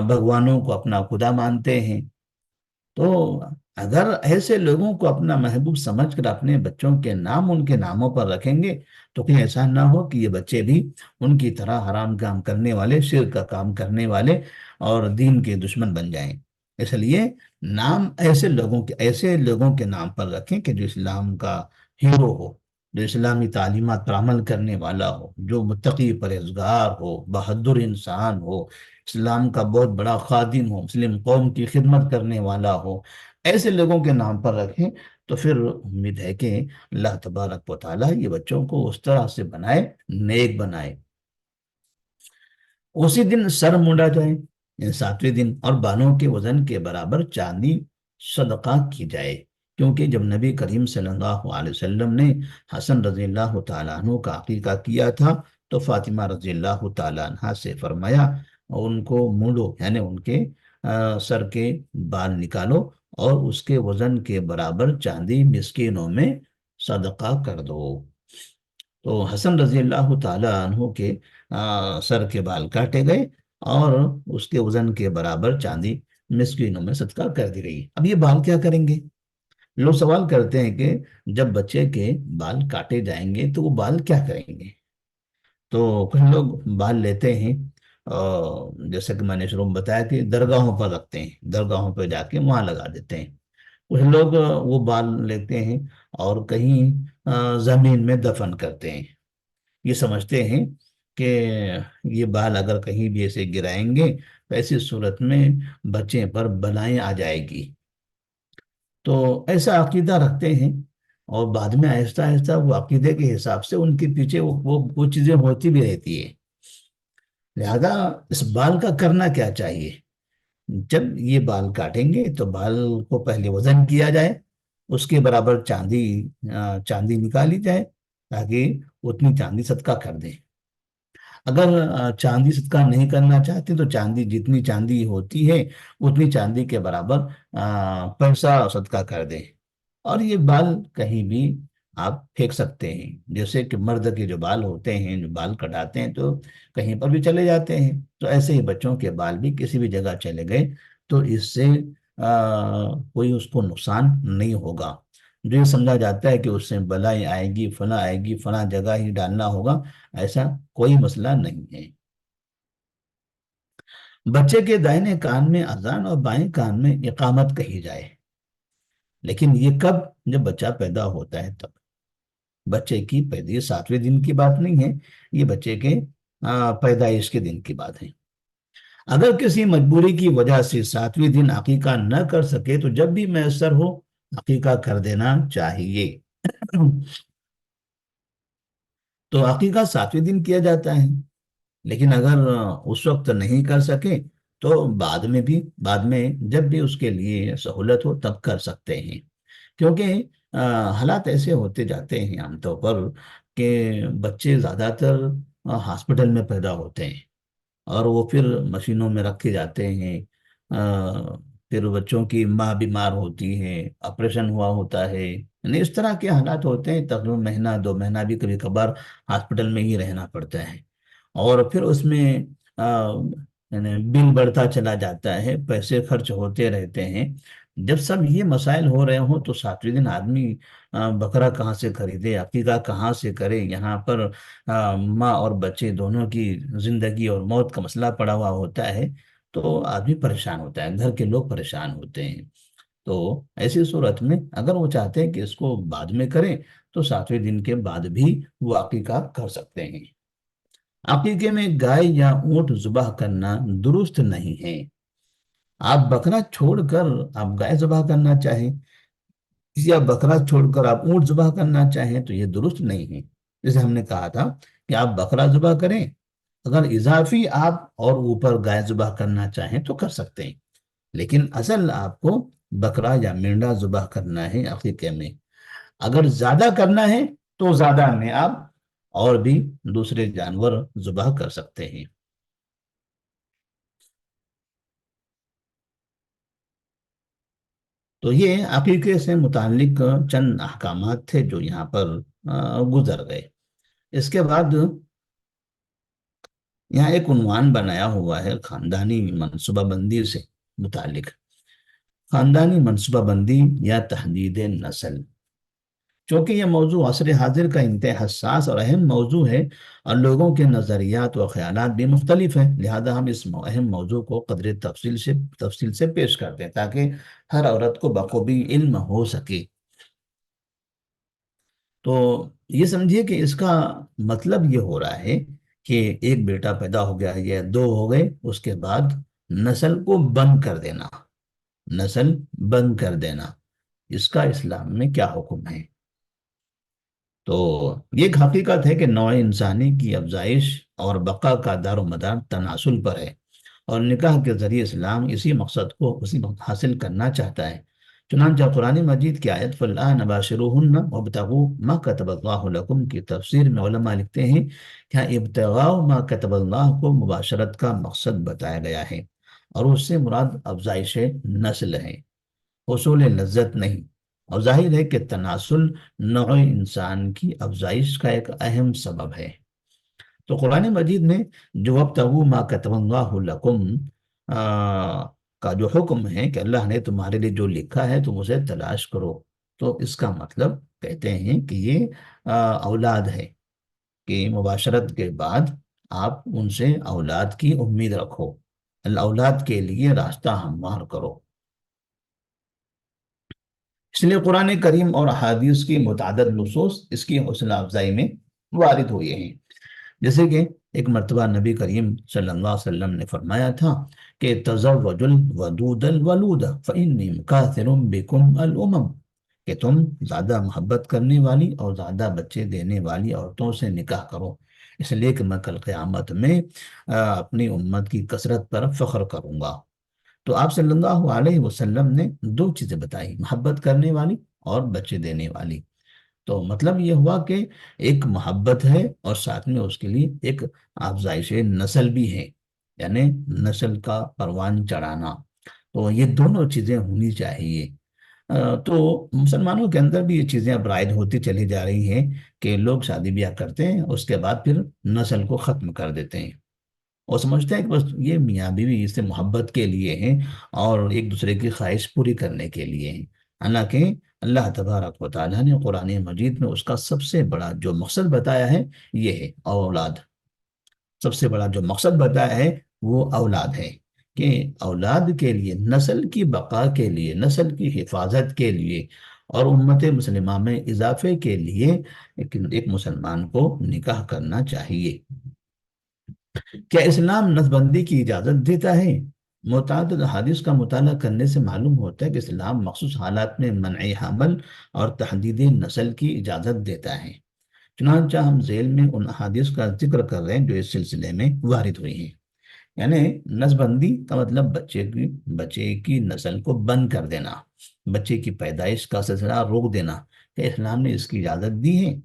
بھگوانوں کو اپنا خدا مانتے ہیں۔ تو اگر ایسے لوگوں کو اپنا محبوب سمجھ کر اپنے بچوں کے نام ان کے ناموں پر رکھیں گے تو کہیں ایسا نہ ہو کہ یہ بچے بھی ان کی طرح حرام کام کرنے والے، شرک کا کام کرنے والے اور دین کے دشمن بن جائیں۔ اس لیے نام ایسے لوگوں کے نام پر رکھیں کہ جو اسلام کا ہیرو ہو، جو اسلامی تعلیمات پر عمل کرنے والا ہو، جو متقی پرہیزگار ہو، بہادر انسان ہو، اسلام کا بہت بڑا خادم ہو، مسلم قوم کی خدمت کرنے والا ہو، ایسے لوگوں کے نام پر رکھیں تو پھر امید ہے کہ اللہ تبارک و تعالیٰ یہ بچوں کو اس طرح سے بنائے، نیک بنائے۔ اسی دن سر مونڈا جائے، یعنی 7ویں دن، اور بالوں کے وزن کے برابر چاندی صدقہ کی جائے، کیونکہ جب نبی کریم صلی اللہ علیہ وسلم نے حسن رضی اللہ تعالیٰ عنہ کا عقیقہ کیا تھا تو فاطمہ رضی اللہ تعالیٰ عنہ سے فرمایا ان کو مونڈو، یعنی ان کے سر کے بال نکالو اور اس کے وزن کے برابر چاندی مسکینوں میں صدقہ کر دو۔ تو حسن رضی اللہ تعالیٰ عنہ کے سر کے بال کاٹے گئے اور اس کے وزن کے برابر چاندی مسکینوں میں صدقہ کر دی گئی۔ اب یہ بال کیا کریں گے؟ لوگ سوال کرتے ہیں کہ جب بچے کے بال کاٹے جائیں گے تو وہ بال کیا کریں گے؟ تو کچھ لوگ بال لیتے ہیں، جیسا کہ میں نے شروع میں بتایا کہ درگاہوں پر رکھتے ہیں، درگاہوں پہ جا کے وہاں لگا دیتے ہیں۔ کچھ لوگ وہ بال لیتے ہیں اور کہیں زمین میں دفن کرتے ہیں، یہ سمجھتے ہیں کہ یہ بال اگر کہیں بھی ایسے گرائیں گے تو ایسی صورت میں بچے پر بلائیں آ جائے گی، تو ایسا عقیدہ رکھتے ہیں۔ اور بعد میں آہستہ آہستہ وہ عقیدے کے حساب سے ان کے پیچھے وہ چیزیں ہوتی بھی رہتی ہے۔ لہذا اس بال کا کرنا کیا چاہیے؟ جب یہ بال کاٹیں گے تو بال کو پہلے وزن کیا جائے، اس کے برابر چاندی نکالی جائے تاکہ اتنی چاندی صدقہ کر دیں۔ اگر چاندی صدقہ نہیں کرنا چاہتے تو چاندی، جتنی چاندی ہوتی ہے اتنی چاندی کے برابر پیسہ صدقہ کر دیں۔ اور یہ بال کہیں بھی آپ پھینک سکتے ہیں، جیسے کہ مرد کے جو بال ہوتے ہیں، جو بال کٹاتے ہیں تو کہیں پر بھی چلے جاتے ہیں، تو ایسے ہی بچوں کے بال بھی کسی بھی جگہ چلے گئے تو اس سے کوئی اس کو نقصان نہیں ہوگا۔ جو یہ سمجھا جاتا ہے کہ اس سے بلائی آئے گی فلاں جگہ ہی ڈالنا ہوگا، ایسا کوئی مسئلہ نہیں ہے۔ بچے کے دائیں کان میں اذان اور بائیں کان میں اقامت کہی جائے، لیکن یہ کب؟ جب بچہ پیدا ہوتا ہے تب۔ بچے کی پیدائش 7ویں دن کی بات نہیں ہے، یہ بچے کے پیدائش کے دن کی بات ہے۔ اگر کسی مجبوری کی وجہ سے 7ویں دن عقیقہ نہ کر سکے تو جب بھی میسر ہو عقیقہ کر دینا چاہیے۔ تو عقیقہ 7ویں دن کیا جاتا ہے، لیکن اگر اس وقت نہیں کر سکے تو بعد میں جب بھی اس کے لیے سہولت ہو تب کر سکتے ہیں، کیونکہ حالات ایسے ہوتے جاتے ہیں عام طور پر کہ بچے زیادہ تر ہاسپٹل میں پیدا ہوتے ہیں اور وہ پھر مشینوں میں رکھے جاتے ہیں، پھر بچوں کی ماں بیمار ہوتی ہے، آپریشن ہوا ہوتا ہے، یعنی اس طرح کے حالات ہوتے ہیں، تقریباً مہینہ 2 مہینہ بھی کبھی کبھار ہاسپٹل میں ہی رہنا پڑتا ہے، اور پھر اس میں یعنی بل بڑھتا چلا جاتا ہے، پیسے خرچ ہوتے رہتے ہیں۔ جب سب یہ مسائل ہو رہے ہوں تو 7ویں دن آدمی بکرا کہاں سے خریدے، عقیقہ کہاں سے کرے؟ یہاں پر ماں اور بچے دونوں کی زندگی اور موت کا مسئلہ پڑا ہوا ہوتا ہے، تو آدمی پریشان ہوتا ہے، گھر کے لوگ پریشان ہوتے ہیں۔ تو ایسی صورت میں اگر وہ چاہتے ہیں کہ اس کو بعد میں کریں تو 7ویں دن کے بعد بھی وہ عقیقہ کر سکتے ہیں۔ عقیقے میں گائے یا اونٹ ذبح کرنا درست نہیں ہے۔ آپ بکرا چھوڑ کر آپ گائے ذبح کرنا چاہیں یا بکرا چھوڑ کر آپ اونٹ ذبح کرنا چاہیں تو یہ درست نہیں ہے۔ جیسے ہم نے کہا تھا کہ آپ بکرا ذبح کریں، اگر اضافی آپ اور اوپر گائے ذبح کرنا چاہیں تو کر سکتے ہیں، لیکن اصل آپ کو بکرا یا مینڈا ذبح کرنا ہے عقیقے میں۔ اگر زیادہ کرنا ہے تو زیادہ میں آپ اور بھی دوسرے جانور ذبح کر سکتے ہیں۔ تو یہ عقیقے سے متعلق چند احکامات تھے جو یہاں پر گزر گئے۔ اس کے بعد یہاں ایک عنوان بنایا ہوا ہے خاندانی منصوبہ بندی سے متعلق، خاندانی منصوبہ بندی یا تحدید نسل۔ چونکہ یہ موضوع عصر حاضر کا انتہائی حساس اور اہم موضوع ہے اور لوگوں کے نظریات و خیالات بھی مختلف ہیں، لہذا ہم اس اہم موضوع کو قدر تفصیل سے پیش کرتے ہیں تاکہ ہر عورت کو بخوبی علم ہو سکے۔ تو یہ سمجھیے کہ اس کا مطلب یہ ہو رہا ہے کہ ایک بیٹا پیدا ہو گیا ہے یا 2 ہو گئے، اس کے بعد نسل کو بند کر دینا، نسل بند کر دینا، اس کا اسلام میں کیا حکم ہے؟ تو یہ ایک حقیقت ہے کہ نوع انسانی کی افزائش اور بقا کا دار و مدار تناسل پر ہے، اور نکاح کے ذریعے اسلام اسی مقصد حاصل کرنا چاہتا ہے چنانچہ قرآن مجید کی آیت فَالْآنَ بَاشِرُوهُنَّ وَابْتَغُوا مَا كَتَبَ اللَّهُ لَكُمْ کی تفسیر میں علماء لکھتے ہیں کہ یہاں ابتغاء ما کتب اللہ کو مباشرت کا مقصد بتایا گیا ہے، اور اس سے مراد افزائش نسل ہے، حصول لذت نہیں۔ اور ظاہر ہے کہ تناسل نوع انسان کی افزائش کا ایک اہم سبب ہے۔ تو قرآن مجید میں جو وَابْتَغُوا مَا كَتَبَ اللَّهُ لَكُمْ کا جو حکم ہے کہ اللہ نے تمہارے لیے جو لکھا ہے تم اسے تلاش کرو، تو اس کا مطلب کہتے ہیں کہ یہ اولاد ہے، کہ مباشرت کے بعد آپ ان سے اولاد کی امید رکھو، اولاد کے لیے راستہ ہموار کرو۔ اس لیے قرآن کریم اور احادیث کی متعدد نصوص اس کی حوصلہ افزائی میں وارد ہوئے ہیں۔ جیسے کہ ایک مرتبہ نبی کریم صلی اللہ علیہ وسلم نے فرمایا تھا کہ تزوج الودود الولود فإنی مکاثر بکم الامم، کہ تم زیادہ محبت کرنے والی اور زیادہ بچے دینے والی عورتوں سے نکاح کرو، اس لیے کہ میں کل قیامت میں اپنی امت کی کثرت پر فخر کروں گا۔ تو آپ صلی اللہ علیہ وسلم نے دو چیزیں بتائی، محبت کرنے والی اور بچے دینے والی۔ تو مطلب یہ ہوا کہ ایک محبت ہے اور ساتھ میں اس کے لیے ایک افزائش نسل بھی ہے، یعنی نسل کا پروان چڑھانا، تو یہ دونوں چیزیں ہونی چاہیے۔ تو مسلمانوں کے اندر بھی یہ چیزیں اب رائج ہوتی چلی جا رہی ہیں کہ لوگ شادی بیاہ کرتے ہیں، اس کے بعد پھر نسل کو ختم کر دیتے ہیں اور سمجھتے ہیں کہ بس یہ میاں بیوی اس سے محبت کے لیے ہیں اور ایک دوسرے کی خواہش پوری کرنے کے لیے ہیں، حالانکہ اللہ تبارک و تعالیٰ نے قرآن مجید میں اس کا سب سے بڑا جو مقصد بتایا ہے یہ ہے اولاد۔ سب سے بڑا جو مقصد بتایا ہے وہ اولاد ہے، کہ اولاد کے لیے، نسل کی بقا کے لیے، نسل کی حفاظت کے لیے اور امت مسلمہ میں اضافے کے لیے ایک مسلمان کو نکاح کرنا چاہیے۔ کیا اسلام نسل بندی کی اجازت دیتا ہے؟ متعدد حدیث کا مطالعہ کرنے سے معلوم ہوتا ہے کہ اسلام مخصوص حالات میں منع حمل اور تحدید نسل کی اجازت دیتا ہے۔ چنانچہ ہم ذیل میں ان حدیث کا ذکر کر رہے ہیں جو اس سلسلے میں وارد ہوئی ہیں۔ یعنی نسل بندی کا مطلب بچے کی نسل کو بند کر دینا، بچے کی پیدائش کا سلسلہ روک دینا، کہ اسلام نے اس کی اجازت دی ہے۔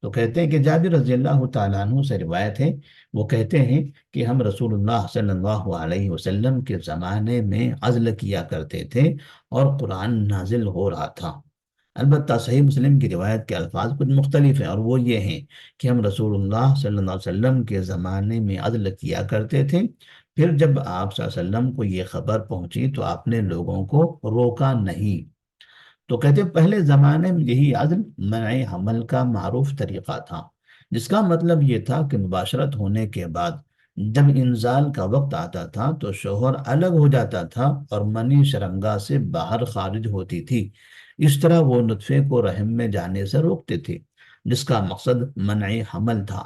تو کہتے ہیں کہ جابر رضی اللہ تعالیٰ عنہ سے روایت ہے، وہ کہتے ہیں کہ ہم رسول اللہ صلی اللہ علیہ وسلم کے زمانے میں عزل کیا کرتے تھے اور قرآن نازل ہو رہا تھا۔ البتہ صحیح مسلم کی روایت کے الفاظ کچھ مختلف ہیں، اور وہ یہ ہیں کہ ہم رسول اللہ صلی اللہ علیہ وسلم کے زمانے میں عزل کیا کرتے تھے، پھر جب آپ صلی اللہ علیہ وسلم کو یہ خبر پہنچی تو آپ نے لوگوں کو روکا نہیں۔ تو کہتے ہیں پہلے زمانے میں یہی عزل منع حمل کا معروف طریقہ تھا، جس کا مطلب یہ تھا کہ مباشرت ہونے کے بعد جب انزال کا وقت آتا تھا تو شوہر الگ ہو جاتا تھا اور منی شرمگاہ سے باہر خارج ہوتی تھی، اس طرح وہ نطفے کو رحم میں جانے سے روکتے تھے، جس کا مقصد منع حمل تھا۔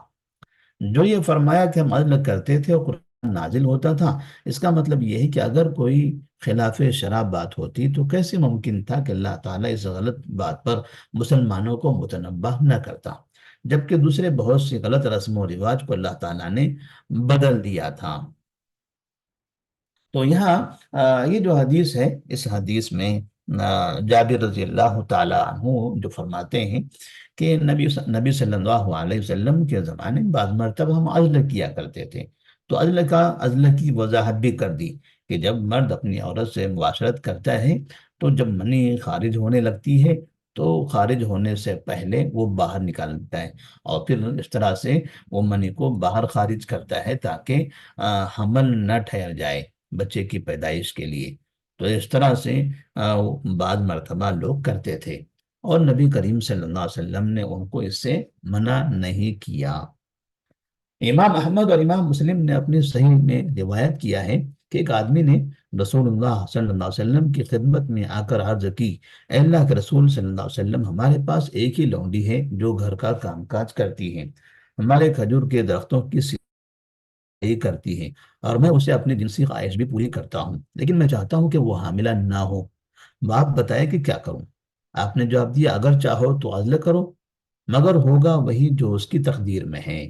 جو یہ فرمایا کہ ہم عزل کرتے تھے اور قرآن نازل ہوتا تھا، اس کا مطلب یہ ہے کہ اگر کوئی خلاف شرع بات ہوتی تو کیسے ممکن تھا کہ اللہ تعالیٰ اس غلط بات پر مسلمانوں کو متنبہ نہ کرتا، جبکہ دوسرے بہت سی غلط رسم و رواج کو اللہ تعالیٰ نے بدل دیا تھا۔ تو یہاں یہ جو حدیث ہے، اس حدیث میں جابر رضی اللہ تعالیٰ عنہ جو فرماتے ہیں کہ نبی صلی اللہ علیہ وسلم کے زمانے میں بعض مرتبہ ہم عزل کیا کرتے تھے، تو عزل کی وضاحت بھی کر دی کہ جب مرد اپنی عورت سے مباشرت کرتا ہے تو جب منی خارج ہونے لگتی ہے تو خارج ہونے سے پہلے وہ باہر نکالتا ہے، اور پھر اس طرح سے وہ منی کو باہر خارج کرتا ہے تاکہ حمل نہ ٹھہر جائے بچے کی پیدائش کے لیے۔ تو اس طرح سے بعض مرتبہ لوگ کرتے تھے اور نبی کریم صلی اللہ علیہ وسلم نے ان کو اس سے منع نہیں کیا۔ امام احمد اور امام مسلم نے اپنی صحیح میں روایت کیا ہے کہ ایک آدمی نے رسول اللہ صلی اللہ علیہ وسلم کی خدمت میں آ کر عرض کی، اے اللہ کے رسول صلی اللہ علیہ وسلم، ہمارے پاس ایک ہی لونڈی ہے جو گھر کا کام کاج کرتی ہے، ہمارے کھجور کے درختوں کی کرتی ہے اور میں اسے اپنی جنسی خواہش بھی پوری کرتا ہوں، لیکن میں چاہتا ہوں کہ وہ حاملہ نہ ہو، آپ بتائے کہ کیا کروں؟ آپ نے جواب دیا، اگر چاہو تو عزل کرو، مگر ہوگا وہی جو اس کی تقدیر میں ہے۔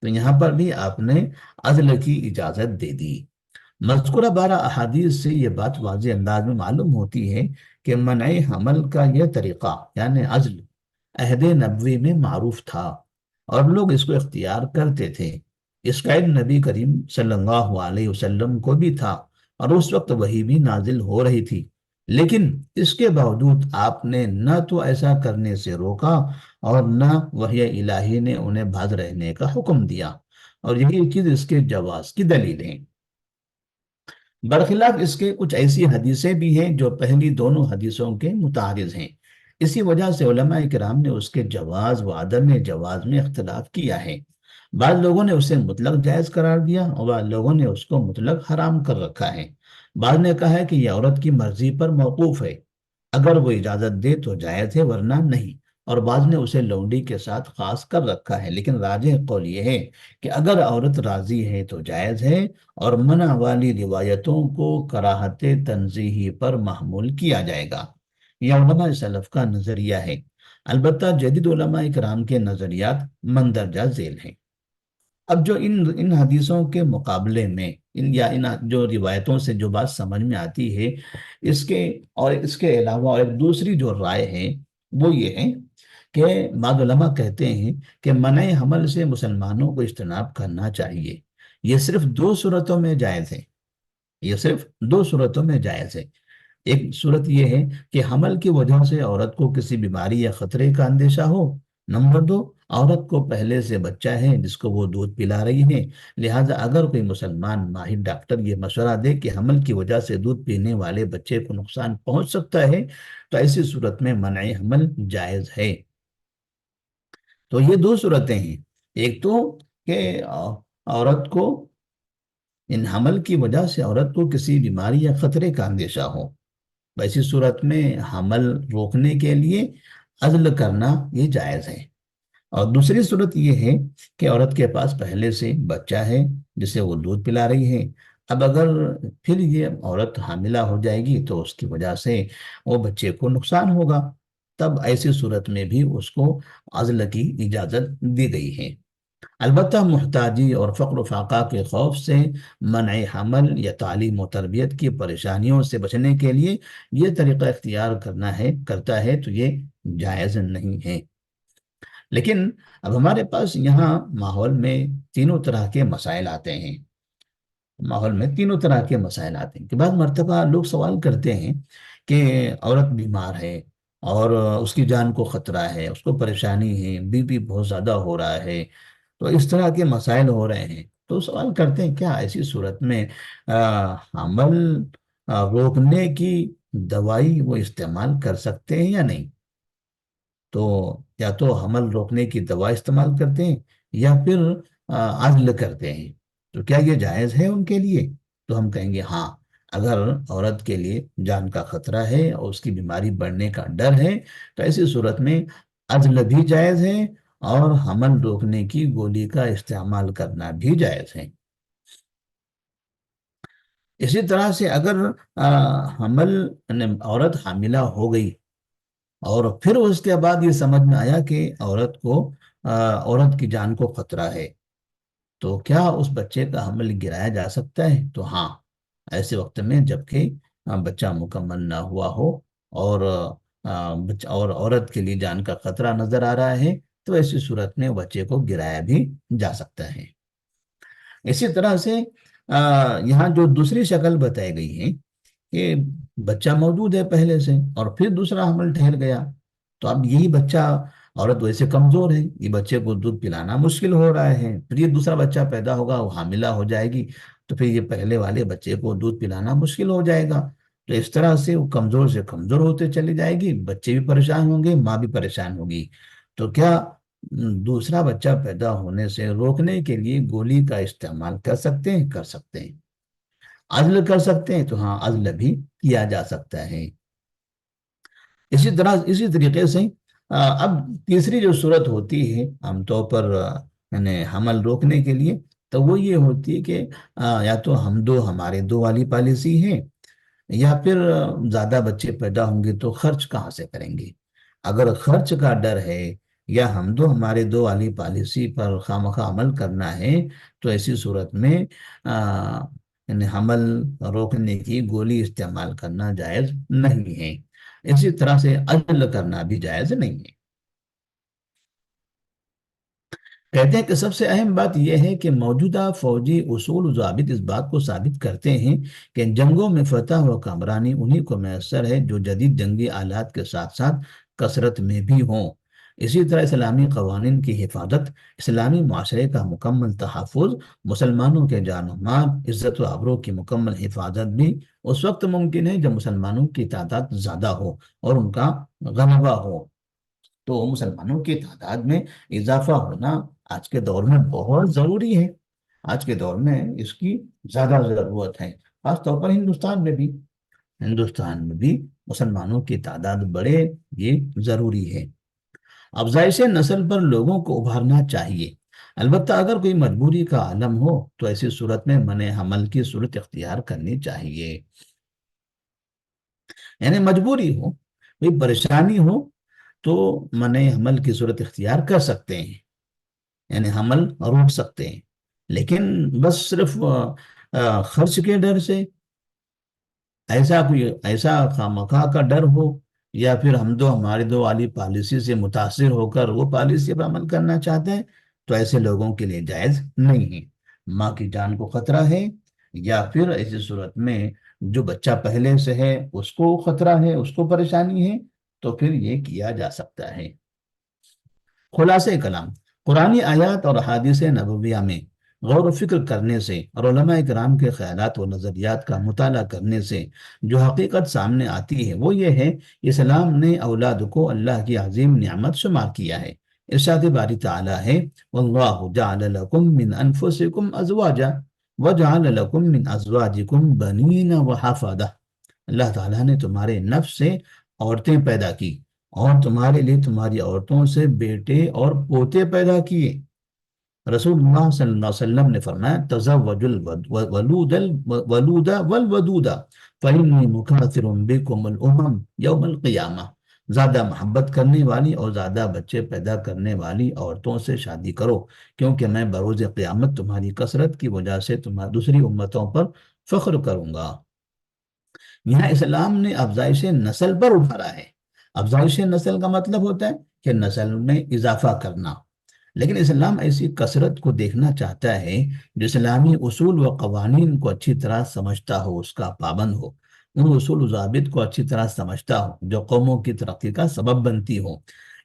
تو یہاں پر بھی آپ نے عزل کی اجازت دے دی۔ مذکورہ 12 احادیث سے یہ بات واضح انداز میں معلوم ہوتی ہے کہ منع حمل کا یہ طریقہ یعنی عزل عہد نبوی میں معروف تھا اور لوگ اس کو اختیار کرتے تھے۔ اس کا علم نبی کریم صلی اللہ علیہ وسلم کو بھی تھا اور اس وقت وحی بھی نازل ہو رہی تھی، لیکن اس کے باوجود آپ نے نہ تو ایسا کرنے سے روکا اور نہ وحی الہی نے انہیں باز رہنے کا حکم دیا، اور یہی چیز اس کے جواز کی دلیل ہے۔ برخلاف اس کے کچھ ایسی حدیثیں بھی ہیں جو پہلی دونوں حدیثوں کے متعارض ہیں، اسی وجہ سے علماء کرام نے اس کے جواز و عدم جواز میں اختلاف کیا ہے۔ بعض لوگوں نے اسے مطلق جائز قرار دیا اور بعض لوگوں نے اس کو مطلق حرام کر رکھا ہے۔ بعض نے کہا ہے کہ یہ عورت کی مرضی پر موقوف ہے، اگر وہ اجازت دے تو جائز ہے ورنہ نہیں، اور بعض نے اسے لونڈی کے ساتھ خاص کر رکھا ہے، لیکن راجح قول یہ ہے کہ اگر عورت راضی ہے تو جائز ہے، اور منع والی روایتوں کو کراہت تنزیہی پر محمول کیا جائے گا۔ یہ علماء سلف کا نظریہ ہے، البتہ جدید علماء کرام کے نظریات مندرجہ ذیل ہیں۔ اب جو ان حدیثوں کے مقابلے میں ان جو روایتوں سے جو بات سمجھ میں آتی ہے، اس کے علاوہ اور ایک دوسری جو رائے ہے وہ یہ ہے کہ بعض علماء کہتے ہیں کہ منع حمل سے مسلمانوں کو اجتناب کرنا چاہیے، یہ صرف دو صورتوں میں جائز ہے، یہ صرف دو صورتوں میں جائز ہے۔ ایک صورت یہ ہے کہ حمل کی وجہ سے عورت کو کسی بیماری یا خطرے کا اندیشہ ہو۔ نمبر دو، عورت کو پہلے سے بچہ ہے جس کو وہ دودھ پلا رہی ہے، لہٰذا اگر کوئی مسلمان ماہر ڈاکٹر یہ مشورہ دے کہ حمل کی وجہ سے دودھ پینے والے بچے کو نقصان پہنچ سکتا ہے تو ایسی صورت میں منع حمل جائز ہے۔ تو یہ دو صورتیں ہیں، ایک تو کہ عورت کو ان حمل کی وجہ سے عورت کو کسی بیماری یا خطرے کا اندیشہ ہو، ایسی صورت میں حمل روکنے کے لیے عزل کرنا یہ جائز ہے۔ اور دوسری صورت یہ ہے کہ عورت کے پاس پہلے سے بچہ ہے جسے وہ دودھ پلا رہی ہے، اب اگر پھر یہ عورت حاملہ ہو جائے گی تو اس کی وجہ سے وہ بچے کو نقصان ہوگا، تب ایسی صورت میں بھی اس کو عزل کی اجازت دی گئی ہے۔ البتہ محتاجی اور فقر و فاقہ کے خوف سے منع حمل یا تعلیم و تربیت کی پریشانیوں سے بچنے کے لیے یہ طریقہ اختیار کرتا ہے تو یہ جائز نہیں ہے۔ لیکن اب ہمارے پاس یہاں ماحول میں تینوں طرح کے مسائل آتے ہیں، کہ بعض مرتبہ لوگ سوال کرتے ہیں کہ عورت بیمار ہے اور اس کی جان کو خطرہ ہے، اس کو پریشانی ہے، بی پی بہت زیادہ ہو رہا ہے، تو اس طرح کے مسائل ہو رہے ہیں، تو سوال کرتے ہیں کیا ایسی صورت میں حمل روکنے کی دوائی وہ استعمال کر سکتے ہیں یا نہیں؟ تو یا تو حمل روکنے کی دوا استعمال کرتے ہیں یا پھر عزل کرتے ہیں، تو کیا یہ جائز ہے ان کے لیے؟ تو ہم کہیں گے ہاں، اگر عورت کے لیے جان کا خطرہ ہے اور اس کی بیماری بڑھنے کا ڈر ہے تو ایسی صورت میں عزل بھی جائز ہے اور حمل روکنے کی گولی کا استعمال کرنا بھی جائز ہے۔ اسی طرح سے اگر حمل یعنی عورت حاملہ ہو گئی اور پھر اس کے بعد یہ سمجھ میں آیا کہ عورت کی جان کو خطرہ ہے، تو کیا اس بچے کا حمل گرایا جا سکتا ہے؟ تو ہاں، ایسے وقت میں جبکہ بچہ مکمل نہ ہوا ہو اور اور عورت کے لیے جان کا خطرہ نظر آ رہا ہے تو ایسی صورت میں بچے کو گرایا بھی جا سکتا ہے۔ اسی طرح سے یہاں جو دوسری شکل بتائی گئی ہے کہ بچہ موجود ہے پہلے سے اور پھر دوسرا حمل ٹھہر گیا، تو اب یہی بچہ، عورت ویسے کمزور ہے، یہ بچے کو دودھ پلانا مشکل ہو رہا ہے، پھر یہ دوسرا بچہ پیدا ہوگا، وہ حاملہ ہو جائے گی، تو پھر یہ پہلے والے بچے کو دودھ پلانا مشکل ہو جائے گا، تو اس طرح سے وہ کمزور سے کمزور ہوتے چلی جائے گی، بچے بھی پریشان ہوں گے، ماں بھی پریشان ہوگی۔ تو کیا دوسرا بچہ پیدا ہونے سے روکنے کے لیے گولی کا استعمال کر سکتے ہیں؟ کر سکتے ہیں۔ عزل کر سکتے ہیں؟ تو ہاں، عزل بھی کیا جا سکتا ہے۔ اسی طریقے سے اب تیسری جو صورت ہوتی ہے عام طور پر یعنی حمل روکنے کے لیے، تو وہ یہ ہوتی ہے کہ یا تو ہمارے دو والی پالیسی ہے، یا پھر زیادہ بچے پیدا ہوں گے تو خرچ کہاں سے کریں گے؟ اگر خرچ کا ڈر ہے یا ہمارے دو والی پالیسی پر خواہ مخواہ عمل کرنا ہے تو ایسی صورت میں یعنی حمل روکنے کی گولی استعمال کرنا جائز نہیں ہے۔ اسی طرح سے عزل کرنا بھی جائز نہیں ہے۔ کہتے ہیں کہ سب سے اہم بات یہ ہے کہ موجودہ فوجی اصول و ضابط اس بات کو ثابت کرتے ہیں کہ جنگوں میں فتح و کامرانی انہی کو میسر ہے جو جدید جنگی آلات کے ساتھ ساتھ کثرت میں بھی ہوں۔ اسی طرح اسلامی قوانین کی حفاظت، اسلامی معاشرے کا مکمل تحفظ، مسلمانوں کے جان و مال، عزت و آبرو کی مکمل حفاظت بھی اس وقت ممکن ہے جب مسلمانوں کی تعداد زیادہ ہو اور ان کا غلبہ ہو۔ تو مسلمانوں کی تعداد میں اضافہ ہونا آج کے دور میں بہت ضروری ہے۔ آج کے دور میں اس کی زیادہ ضرورت ہے، خاص طور پر ہندوستان میں بھی مسلمانوں کی تعداد بڑھے، یہ ضروری ہے۔ افزائش نسل پر لوگوں کو ابھارنا چاہیے، البتہ اگر کوئی مجبوری کا عالم ہو تو ایسی صورت میں منع حمل کی صورت اختیار کرنی چاہیے۔ یعنی مجبوری ہو، کوئی پریشانی ہو تو منع حمل کی صورت اختیار کر سکتے ہیں، یعنی حمل روک سکتے ہیں، لیکن بس صرف خرچ کے ڈر سے، ایسا خواہ کا ڈر ہو، یا پھر ہماری دو والی پالیسی سے متاثر ہو کر وہ پالیسی پر عمل کرنا چاہتے ہیں، تو ایسے لوگوں کے لیے جائز نہیں ہے۔ ماں کی جان کو خطرہ ہے، یا پھر ایسی صورت میں جو بچہ پہلے سے ہے اس کو خطرہ ہے، اس کو پریشانی ہے، تو پھر یہ کیا جا سکتا ہے۔ خلاصہ کلام، قرآنی آیات اور احادیث نبویہ میں غور و فکر کرنے سے اور علماء کرام کے خیالات و نظریات کا مطالعہ کرنے سے جو حقیقت سامنے آتی ہے وہ یہ ہے کہ اسلام نے اولاد کو اللہ کی عظیم نعمت شمار کیا ہے۔ ارشاد باری تعالیٰ ہے، وَاللَّهُ جَعَلَ لَكُم مِّنْ أَنفُسِكُمْ أَزْوَاجًا وَجَعَلَ لَكُم مِّنْ أَزْوَاجِكُمْ بَنِينَ وَحَفَدَةً۔ اللہ تعالیٰ نے تمہارے نفس سے عورتیں پیدا کی اور تمہارے لیے تمہاری عورتوں سے بیٹے اور پوتے پیدا کیے۔ رسول اللہ صلی اللہ علیہ وسلم نے فرمایا، تزوج الولود والودود فإنی مکاثر بکم الامم یوم القیامہ۔ زیادہ محبت کرنے والی اور زیادہ بچے پیدا کرنے والی عورتوں سے شادی کرو، کیونکہ میں بروز قیامت تمہاری کثرت کی وجہ سے تمہاری دوسری امتوں پر فخر کروں گا۔ یہاں اسلام نے افزائش نسل پر ابھارا ہے۔ افزائش نسل کا مطلب ہوتا ہے کہ نسل میں اضافہ کرنا، لیکن اسلام ایسی کثرت کو دیکھنا چاہتا ہے جو اسلامی اصول و قوانین کو اچھی طرح سمجھتا ہو، اس کا پابند ہو، ان اصول و ضابط کو اچھی طرح سمجھتا ہو جو قوموں کی ترقی کا سبب بنتی ہو۔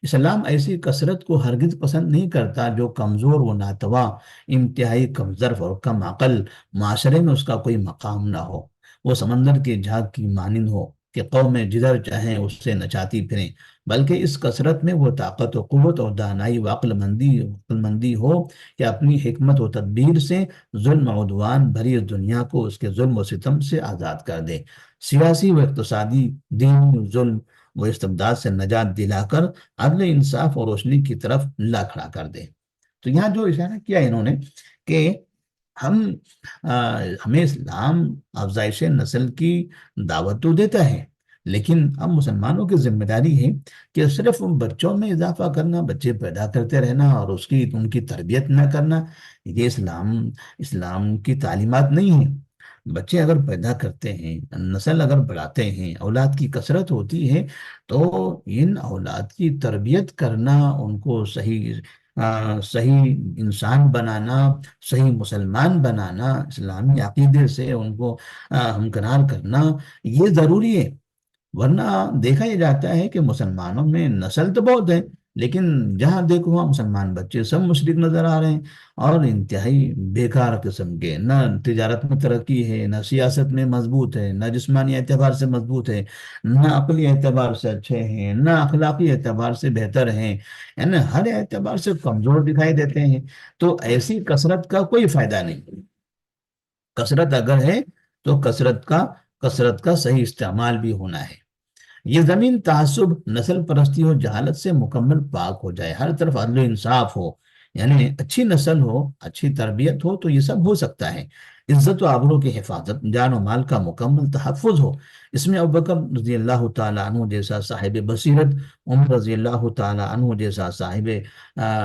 اسلام ایسی کثرت کو ہرگز پسند نہیں کرتا جو کمزور و ناتواں، انتہائی کم ظرف اور کم عقل، معاشرے میں اس کا کوئی مقام نہ ہو، وہ سمندر کی جھاگ کی مانند ہو کہ قومیں جدھر چاہیں اس سے نچاتی پھریں، بلکہ اس کثرت میں وہ طاقت و قوت اور دانائی و عقل مندی ہو کہ اپنی حکمت و تدبیر سے ظلم و عدوان بھری اس دنیا کو اس کے ظلم و ستم سے آزاد کر دے، سیاسی و اقتصادی، دینی ظلم و استبداد سے نجات دلا کر عدل، انصاف اور روشنی کی طرف لا کھڑا کر دے۔ تو یہاں جو اشارہ کیا انہوں نے کہ ہم ہمیں اسلام افزائش نسل کی دعوت تو دیتا ہے، لیکن اب مسلمانوں کی ذمہ داری ہے کہ صرف ان بچوں میں اضافہ کرنا، بچے پیدا کرتے رہنا اور ان کی تربیت نہ کرنا، یہ اسلام کی تعلیمات نہیں ہیں۔ بچے اگر پیدا کرتے ہیں، نسل اگر بڑھاتے ہیں، اولاد کی کثرت ہوتی ہے، تو ان اولاد کی تربیت کرنا، ان کو صحیح انسان بنانا، صحیح مسلمان بنانا، اسلامی عقیدے سے ان کو ہمکنار کرنا، یہ ضروری ہے۔ ورنہ دیکھا یہ جاتا ہے کہ مسلمانوں میں نسل تو بہت ہے، لیکن جہاں دیکھو وہاں مسلمان بچے سب مشرک نظر آ رہے ہیں، اور انتہائی بیکار قسم کے، نہ تجارت میں ترقی ہے، نہ سیاست میں مضبوط ہے، نہ جسمانی اعتبار سے مضبوط ہے، نہ عقلی اعتبار سے اچھے ہیں، نہ اخلاقی اعتبار سے بہتر ہیں، یعنی ہر اعتبار سے کمزور دکھائی دیتے ہیں۔ تو ایسی کثرت کا کوئی فائدہ نہیں۔ کثرت اگر ہے تو کثرت کا صحیح استعمال بھی ہونا ہے۔ یہ زمین تعصب، نسل پرستی اور جہالت سے مکمل پاک ہو جائے، ہر طرف عدل و انصاف ہو، یعنی اچھی نسل ہو، اچھی تربیت ہو، تو یہ سب ہو سکتا ہے۔ عزت و آبرو کی حفاظت، جان و مال کا مکمل تحفظ ہو۔ اس میں ابوبکر رضی اللہ تعالیٰ عنہ جیسا صاحب بصیرت، عمر رضی اللہ تعالیٰ عنہ جیسا صاحب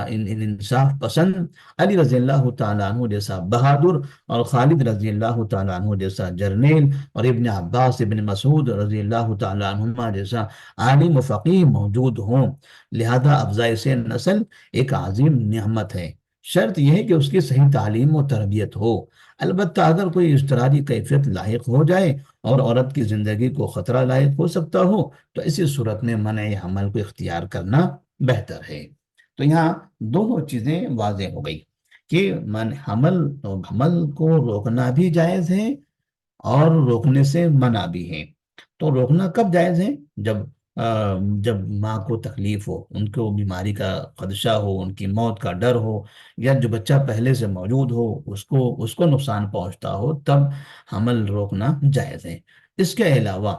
انصاف پسند، علی رضی اللہ تعالیٰ عنہ جیسا بہادر، اور خالد رضی اللہ تعالیٰ عنہ جیسا جرنیل، اور ابن عباس ابن مسعود رضی اللہ تعالیٰ عنہما جیسا عالم و فقیہ موجود ہوں۔ لہذا افزائش نسل ایک عظیم نعمت ہے، شرط یہ ہے کہ اس کی صحیح تعلیم و تربیت ہو۔ البتہ اگر کوئی اضطراری کیفیت لاحق ہو جائے اور عورت کی زندگی کو خطرہ لاحق ہو سکتا ہو، تو اسی صورت میں منع حمل کو اختیار کرنا بہتر ہے۔ تو یہاں دونوں چیزیں واضح ہو گئی کہ حمل کو روکنا بھی جائز ہے اور روکنے سے منع بھی ہے۔ تو روکنا کب جائز ہے؟ جب جب ماں کو تکلیف ہو، ان کو بیماری کا خدشہ ہو، ان کی موت کا ڈر ہو، یا جو بچہ پہلے سے موجود ہو اس کو نقصان پہنچتا ہو، تب حمل روکنا جائز ہے۔ اس کے علاوہ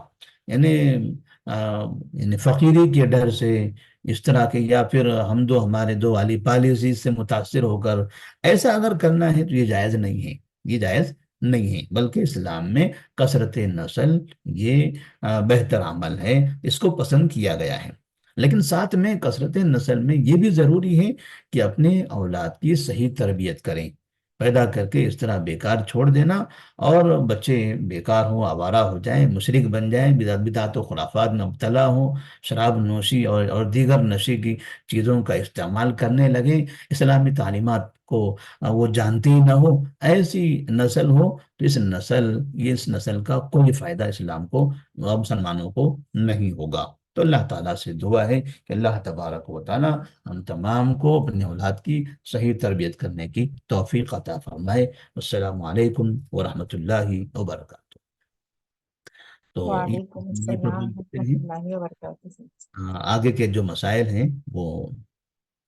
یعنی یعنی فقیری کے ڈر سے، اس طرح کے، یا پھر ہمارے دو والی پالیسی سے متاثر ہو کر ایسا اگر کرنا ہے تو یہ جائز نہیں ہے، یہ جائز نہیں ہے، بلکہ اسلام میں کثرت نسل یہ بہتر عمل ہے، اس کو پسند کیا گیا ہے۔ لیکن ساتھ میں کثرت نسل میں یہ بھی ضروری ہے کہ اپنے اولاد کی صحیح تربیت کریں۔ پیدا کر کے اس طرح بیکار چھوڑ دینا اور بچے بیکار ہوں، آوارہ ہو جائیں، مشرک بن جائیں، بدعت و خرافات میں مبتلا ہوں، شراب نوشی اور دیگر نشے کی چیزوں کا استعمال کرنے لگیں، اسلامی تعلیمات کو وہ جانتی ہی نہ ہو، ایسی نسل ہو تو اس نسل کا کوئی فائدہ اسلام کو اور مسلمانوں کو نہیں ہوگا۔ تو اللہ تعالیٰ سے دعا ہے کہ اللہ تبارک و تعالیٰ ہم تمام کو اپنے اولاد کی صحیح تربیت کرنے کی توفیق عطا فرمائے۔ السلام علیکم ورحمۃ اللہ وبرکاتہ۔ تو وعلیکم یہ السلام پروگرام کرتے ورحمۃ ہیں، اللہ وبرکاتہ۔ آگے کے جو مسائل ہیں وہ